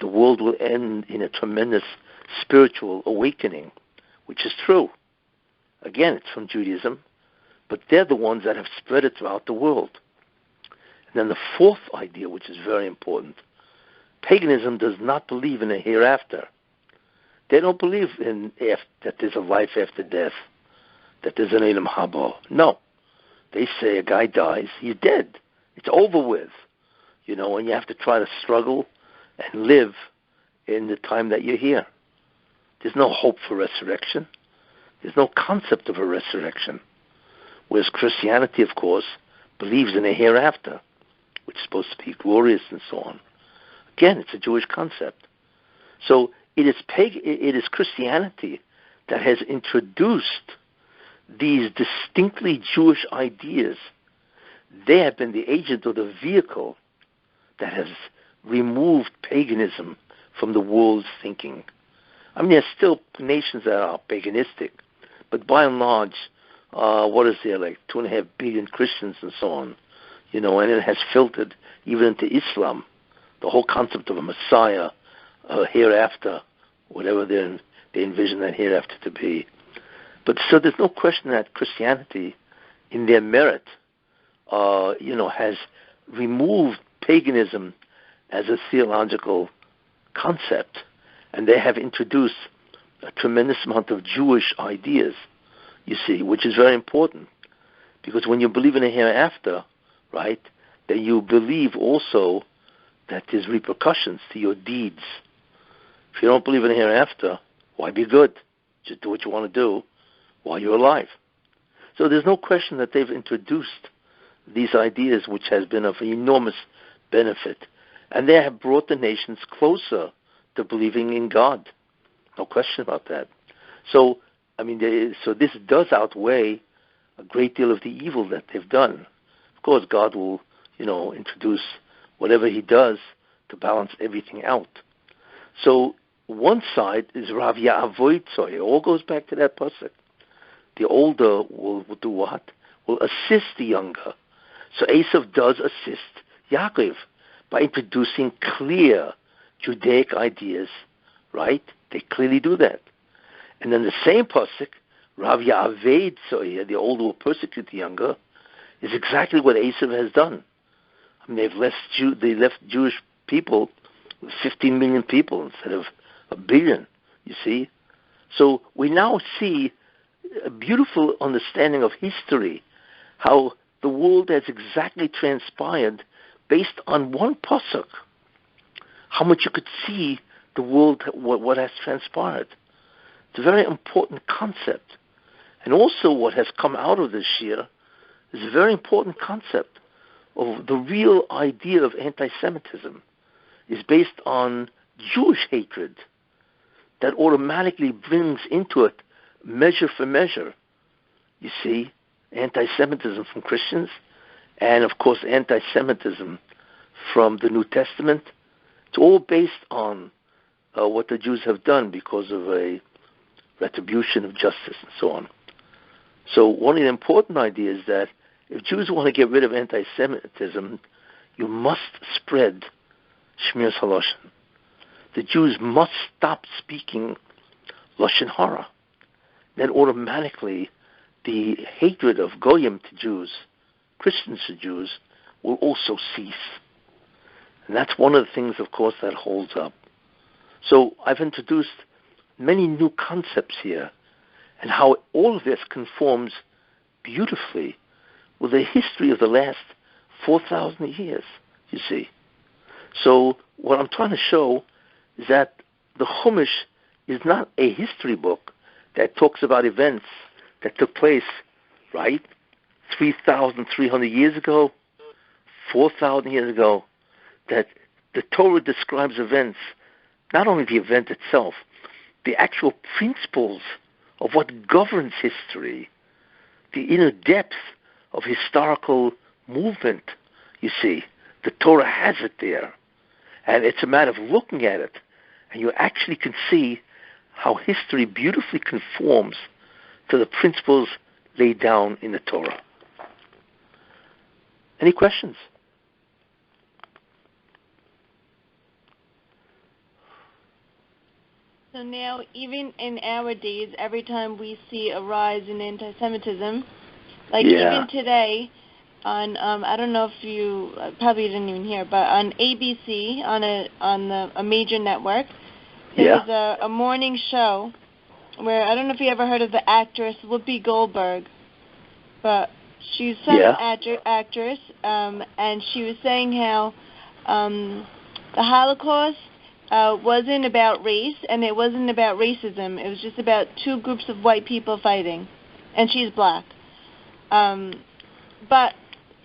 The world will end in a tremendous spiritual awakening, which is true. Again, it's from Judaism, but they're the ones that have spread it throughout the world. And then the fourth idea, which is very important, paganism does not believe in a hereafter. They don't believe that there's a life after death, that there's an Olam Haba. No. They say a guy dies, he's dead. It's over with. And you have to try to struggle and live in the time that you're here. There's no hope for resurrection. There's no concept of a resurrection. Whereas Christianity, of course, believes in a hereafter, which is supposed to be glorious and so on. Again, it's a Jewish concept. So it is Christianity that has introduced these distinctly Jewish ideas. They have been the agent or the vehicle that has removed paganism from the world's thinking. There's still nations that are paganistic, but by and large, what is there, like 2.5 billion Christians and so on, and it has filtered even into Islam, the whole concept of a Messiah, hereafter, whatever they envision that hereafter to be. But so there's no question that Christianity, in their merit, has removed paganism as a theological concept, and they have introduced a tremendous amount of Jewish ideas, you see, which is very important, because when you believe in a hereafter, then you believe also that there's repercussions to your deeds. If you don't believe in a hereafter, why be good? Just do what you want to do while you're alive. So there's no question that they've introduced these ideas, which has been of enormous benefit, and they have brought the nations closer to believing in God. No question about that. So, so this does outweigh a great deal of the evil that they've done. Of course, God will, introduce whatever He does to balance everything out. So one side is Rav Ya'avoid Tzoy. It all goes back to that pasuk. The older will do what? Will assist the younger. So Esav does assist Yaakov by introducing clear Judaic ideas, right? They clearly do that. And then the same pasuk, Rav Ya'avoid Tzoy, the older will persecute the younger, is exactly what Esav has done. I mean, they left Jewish people with 15 million people instead of a billion, you see. So we now see a beautiful understanding of history, how the world has exactly transpired based on one pasuk, how much you could see the world, what has transpired. It's a very important concept. And also what has come out of this year is a very important concept of the real idea of anti-Semitism is based on Jewish hatred that automatically brings into it measure for measure. You see, anti-Semitism from Christians and, of course, anti-Semitism from the New Testament. It's all based on what the Jews have done because of a retribution of justice and so on. So one of the important ideas is that if Jews want to get rid of anti-Semitism, you must spread Shmiras HaLashon. The Jews must stop speaking Lashon Hara. Then automatically the hatred of Goyim to Jews, Christians to Jews, will also cease. And that's one of the things, of course, that holds up. So I've introduced many new concepts here and how all of this conforms beautifully with the history of the last 4,000 years, you see. So what I'm trying to show is that the Chumash is not a history book that talks about events that took place, right, 3,300 years ago, 4,000 years ago, that the Torah describes events, not only the event itself, the actual principles of what governs history, the inner depth of historical movement, you see. The Torah has it there. And it's a matter of looking at it, and you actually can see how history beautifully conforms to the principles laid down in the Torah. Any questions? So now, even in our days, every time we see a rise in anti-Semitism, like even today, on I don't know if you probably didn't even hear, but on ABC, on a major network, there was a morning show where I don't know if you ever heard of the actress Whoopi Goldberg, but she's some actress, and she was saying how the Holocaust wasn't about race, and it wasn't about racism. It was just about two groups of white people fighting, and she's black.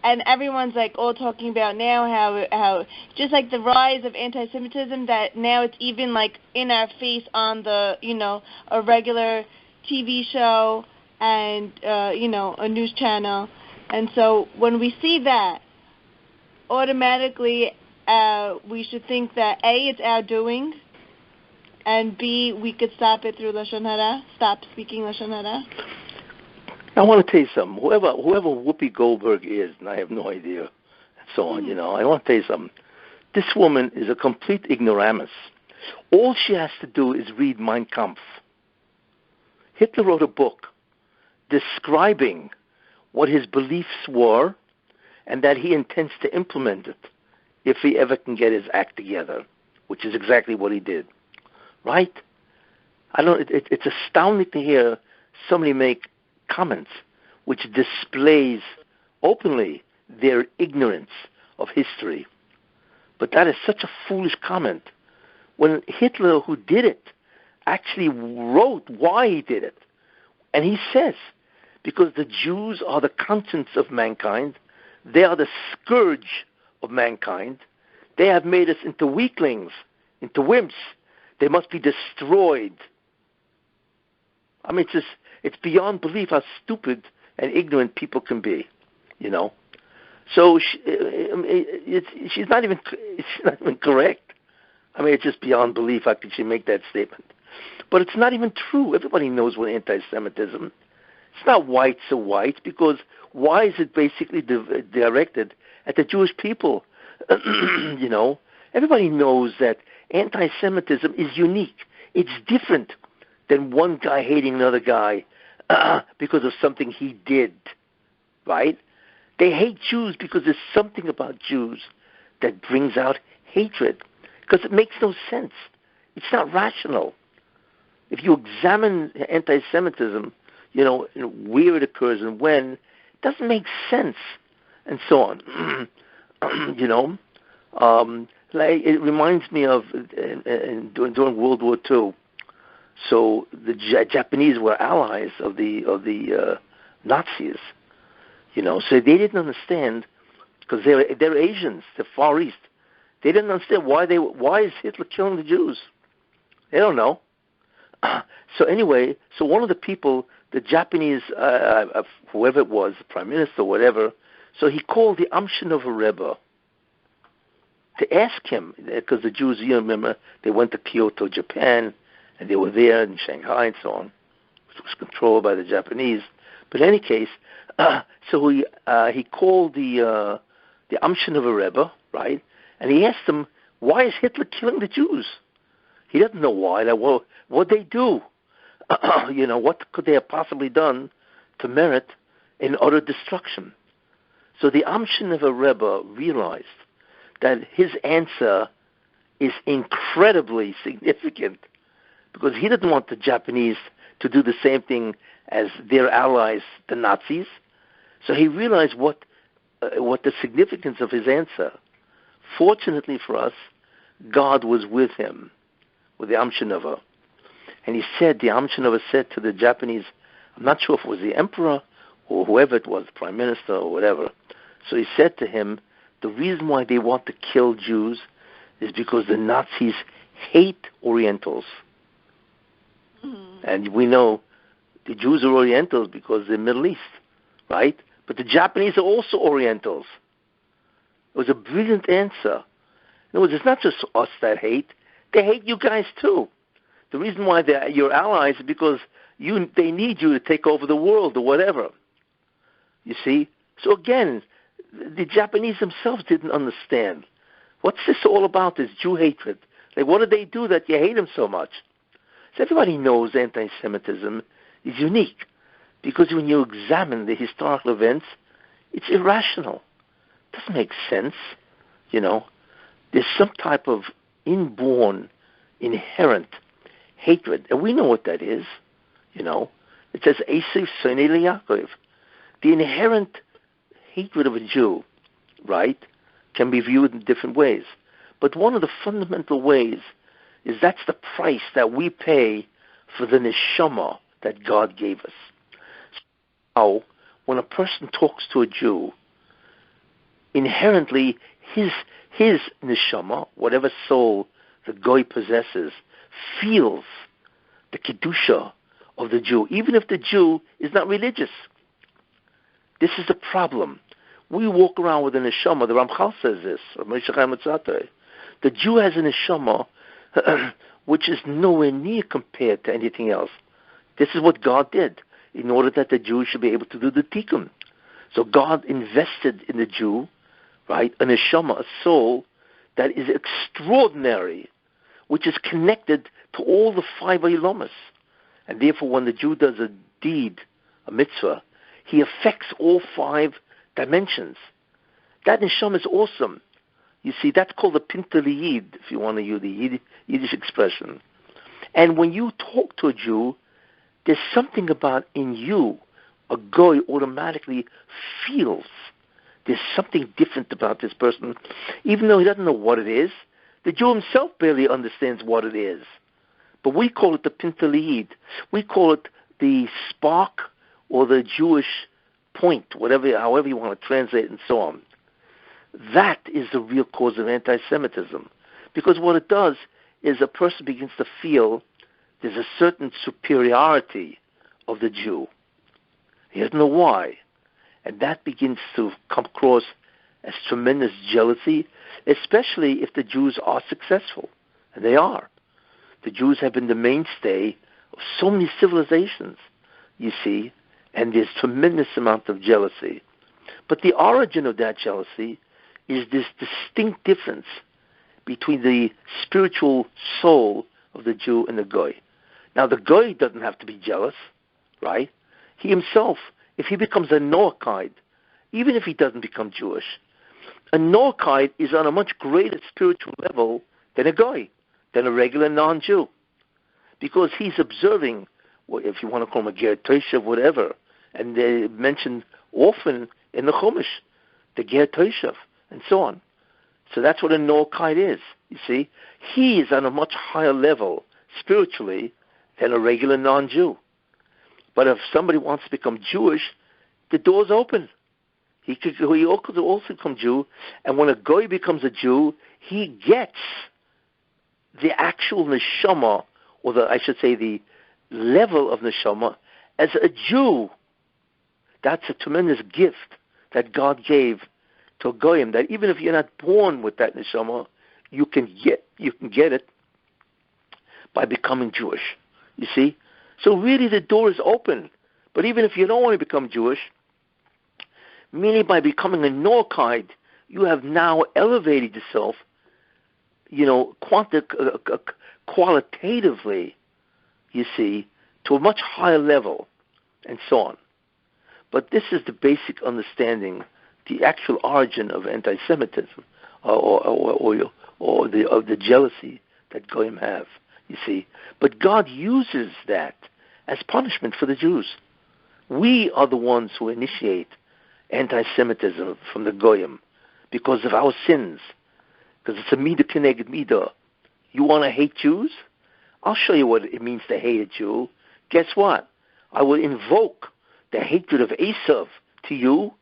And everyone's like all talking about now how just like the rise of anti-Semitism, that now it's even like in our face on the, a regular TV show and, a news channel. And so when we see that, automatically we should think that A, it's our doing, and B, we could stop it through Lashon Hara, stop speaking Lashon Hara. I want to tell you something. Whoever Whoopi Goldberg is, and I have no idea, and so on, I want to tell you something. This woman is a complete ignoramus. All she has to do is read Mein Kampf. Hitler wrote a book describing what his beliefs were and that he intends to implement it if he ever can get his act together, which is exactly what he did. Right? It's astounding to hear somebody make comments which displays openly their ignorance of history. But that is such a foolish comment when Hitler, who did it, actually wrote why he did it. And he says, because the Jews are the conscience of mankind, they are the scourge of mankind, they have made us into weaklings, into wimps, they must be destroyed. I mean, it's beyond belief how stupid and ignorant people can be, So she's not even correct. I mean, it's just beyond belief. How could she make that statement? But it's not even true. Everybody knows what anti-Semitism. It's not white so white, because why is it basically directed at the Jewish people? Everybody knows that anti-Semitism is unique. It's different than one guy hating another guy because of something he did, right? They hate Jews because there's something about Jews that brings out hatred, because it makes no sense. It's not rational. If you examine anti-Semitism, where it occurs and when, it doesn't make sense, and so on. Like it reminds me of during World War II. So the Japanese were allies of the Nazis. So they didn't understand, because they're Asians, they're Far East. They didn't understand why is Hitler killing the Jews. They don't know. So anyway, one of the people, the Japanese, whoever it was, the prime minister or whatever, so he called the Amshin of a Rebbe to ask him, because the Jews, remember, they went to Kyoto, Japan, and they were there in Shanghai and so on, which was controlled by the Japanese. But in any case, so he called the Amshin of a Rebbe, right? And he asked him, why is Hitler killing the Jews? He doesn't know why. Like, well, what'd they do? What could they have possibly done to merit an utter destruction? So the Amshin of a Rebbe realized that his answer is incredibly significant, because he didn't want the Japanese to do the same thing as their allies, the Nazis. So he realized what the significance of his answer. Fortunately for us, God was with him, with the Amshinova. And the Amshinova said to the Japanese, I'm not sure if it was the emperor or whoever it was, the prime minister or whatever. So he said to him, the reason why they want to kill Jews is because the Nazis hate Orientals. Mm-hmm. And we know the Jews are Orientals because they're Middle East, right? But the Japanese are also Orientals. It was a brilliant answer. In other words, it's not just us that hate. They hate you guys too. The reason why they're your allies is because they need you to take over the world or whatever. You see? So again, the Japanese themselves didn't understand. What's this all about, this Jew hatred? Like, what did they do that you hate them so much? So everybody knows anti-Semitism is unique, because when you examine the historical events, it's irrational. It doesn't make sense, There's some type of inborn, inherent hatred, and we know what that is, It says, Esav Sonei Yaakov. The inherent hatred of a Jew, right, can be viewed in different ways. But one of the fundamental ways is that's the price that we pay for the neshama that God gave us. So when a person talks to a Jew, inherently his neshama, whatever soul the goy possesses, feels the kedusha of the Jew, even if the Jew is not religious. This is the problem. We walk around with a neshama. The Ramchal says this. The Jew has a neshama which is nowhere near compared to anything else. This is what God did in order that the Jew should be able to do the tikkun. So God invested in the Jew, right, a neshama, a soul that is extraordinary, which is connected to all the five ilamas. And therefore, when the Jew does a deed, a mitzvah, he affects all five dimensions. That neshama is awesome. You see, that's called the pinta liyid, if you want to use the Yiddish expression. And when you talk to a Jew, there's something about in you, a goy automatically feels there's something different about this person, even though he doesn't know what it is. The Jew himself barely understands what it is. But we call it the pinta liyid. We call it the spark or the Jewish point, however you want to translate it and so on. That is the real cause of anti-Semitism. Because what it does is a person begins to feel there's a certain superiority of the Jew. He doesn't know why. And that begins to come across as tremendous jealousy, especially if the Jews are successful. And they are. The Jews have been the mainstay of so many civilizations, you see, and there's tremendous amount of jealousy. But the origin of that jealousy is this distinct difference between the spiritual soul of the Jew and the Goy. Now, the Goy doesn't have to be jealous, right? He himself, if he becomes a Noachide, even if he doesn't become Jewish, a Noachide is on a much greater spiritual level than a Goy, than a regular non-Jew, because he's observing, well, if you want to call him a Ger Toshav, whatever, and they mention often in the Chumash, the Ger Toshav, and so on. So that's what a Noachide is, you see. He is on a much higher level spiritually than a regular non-Jew. But if somebody wants to become Jewish, the door's open. He could also become Jew, and when a Goy becomes a Jew, he gets the actual neshama, or the level of neshama as a Jew. That's a tremendous gift that God gave to a Goyim, that even if you're not born with that neshama, you can get it by becoming Jewish. You see? So really the door is open. But even if you don't want to become Jewish, meaning by becoming a Noachide, you have now elevated yourself, qualitatively, you see, to a much higher level, and so on. But this is the basic understanding, the actual origin of anti-Semitism, or the jealousy that Goyim have, you see. But God uses that as punishment for the Jews. We are the ones who initiate anti-Semitism from the Goyim because of our sins, because it's a midah keneged midah. You want to hate Jews? I'll show you what it means to hate a Jew. Guess what? I will invoke the hatred of Esav to you,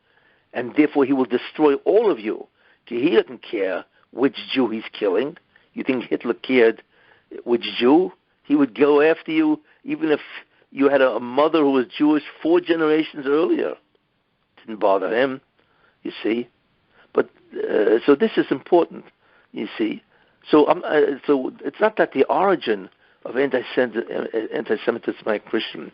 and therefore he will destroy all of you. He doesn't care which Jew he's killing. You think Hitler cared which Jew? He would go after you even if you had a mother who was Jewish 4 generations earlier. Didn't bother him, you see. But so this is important, you see. So it's not that the origin of anti-Semitism by Christians.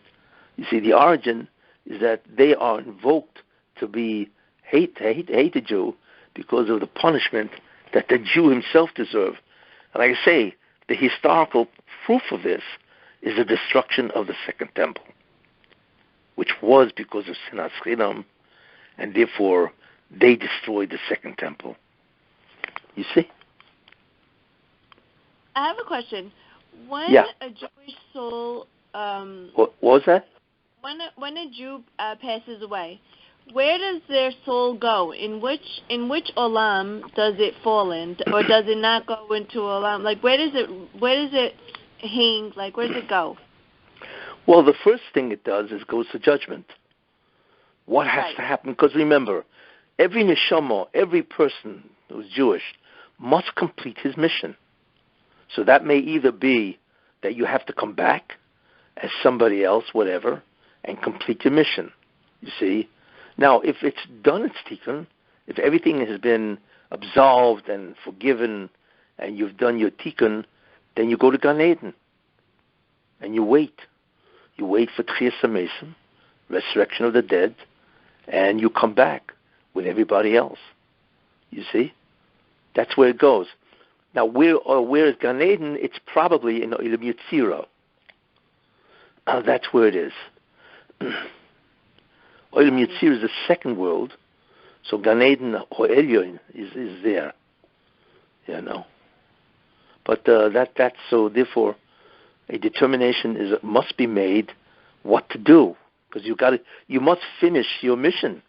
You see, the origin is that they are invoked to be hate a Jew because of the punishment that the Jew himself deserved. And like I say, the historical proof of this is the destruction of the Second Temple, which was because of Sinas Chinam, and therefore they destroyed the Second Temple. You see? I have a question. When a Jewish soul... what was that? When a Jew passes away, where does their soul go? In which olam does it fall in, or does it not go into olam? Like where does it hang? Like where does it go? Well, the first thing it does is goes to judgment. What has to happen? Because remember, every neshama, every person who's Jewish, must complete his mission. So that may either be that you have to come back as somebody else, whatever, and complete your mission. You see? Now, if it's done its tikkun, if everything has been absolved and forgiven, and you've done your tikkun, then you go to Gan Eden, and you wait. You wait for Tchias HaMesim, resurrection of the dead, and you come back with everybody else. You see? That's where it goes. Now, where is Gan Eden? It's probably in Olam Yetzirah. That's where it is. Olam Yetzirah is the second world, so Gan Eden or Elyon is there. But that's so. Therefore, a determination must be made what to do, because you must finish your mission.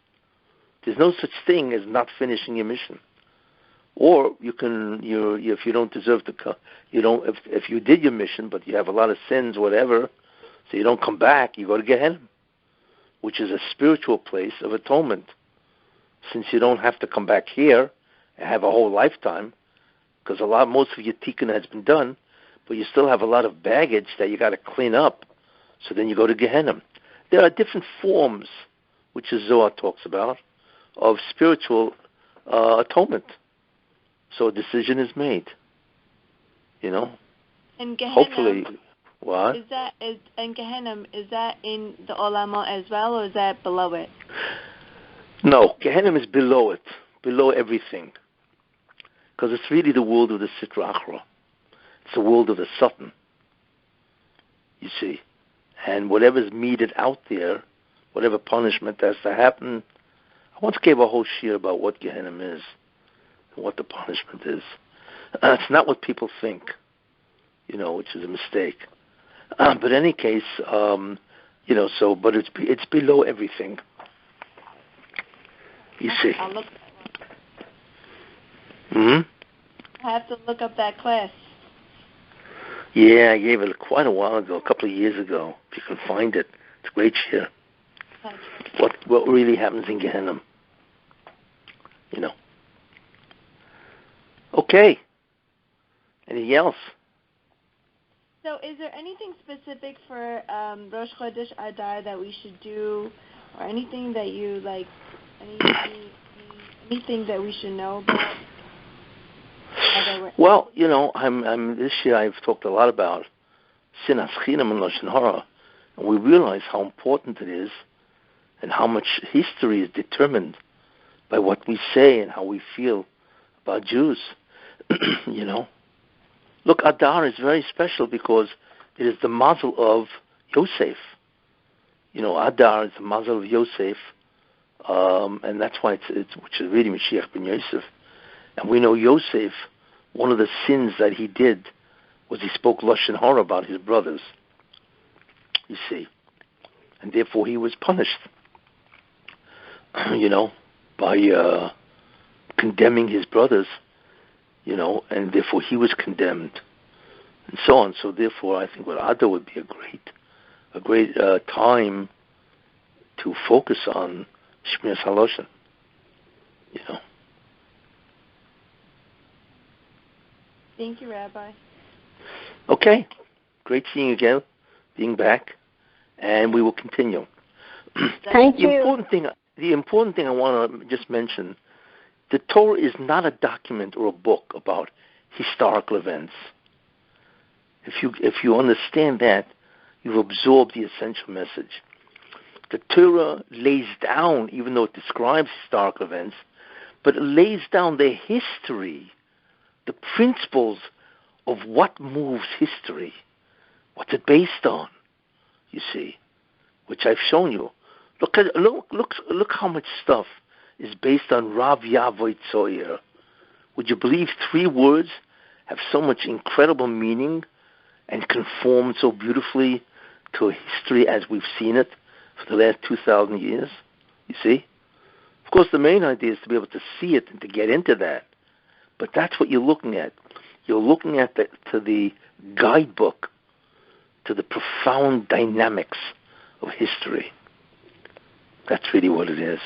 There's no such thing as not finishing your mission. Or you can, if you don't deserve to, if you did your mission, but you have a lot of sins, whatever, so you don't come back, you go to Gehenna, which is a spiritual place of atonement. Since you don't have to come back here and have a whole lifetime, because most of your tikkun has been done, but you still have a lot of baggage that you got to clean up. So then you go to Gehenna. There are different forms, which is Zohar talks about, of spiritual atonement. So a decision is made. And Gehenna, hopefully, what? And Gehenna, is that in the Olamot as well, or is that below it? No, Gehenna is below it, below everything. Because it's really the world of the Sitra Achra. It's the world of the Satan. You see. And whatever's meted out there, whatever punishment has to happen. I once gave a whole shiur about what Gehenna is and what the punishment is. It's not what people think, which is a mistake. But in any case, but it's below everything. You see. I'll look. Hmm? I have to look up that class. Yeah, I gave it quite a while ago, a couple of years ago. If you can find it, it's a great shiur. What really happens in Gehenna? Okay. Anything else? So, is there anything specific for Rosh Chodesh Adar that we should do, or anything that you like? Anything that we should know about? Well, I'm this year I've talked a lot about sinas chinam and lashon hara, and we realize how important it is, and how much history is determined by what we say and how we feel about Jews. Look, Adar is very special because it is the mazel of Yosef. Adar is the mazel of Yosef, and that's why it's which is really Mashiach ben Yosef. And we know Yosef, one of the sins that he did was he spoke lashon hara about his brothers. You see, and therefore he was punished. By condemning his brothers. And therefore he was condemned, and so on. So therefore, I think what Adar would be a great time to focus on Shmiras HaLashon. Thank you, Rabbi. Okay, great seeing you again, being back, and we will continue. Thank you. The important thing I want to just mention. The Torah is not a document or a book about historical events. If you understand that, you've absorbed the essential message. The Torah lays down, even though it describes historical events, but it lays down the history, the principles of what moves history. What's it based on? You see, which I've shown you. Look how much stuff is based on Rav Yavoy Tzoyer. Would you believe 3 words have so much incredible meaning and conform so beautifully to history as we've seen it for the last 2,000 years? You see? Of course, the main idea is to be able to see it and to get into that. But that's what you're looking at. You're looking at the guidebook to the profound dynamics of history. That's really what it is.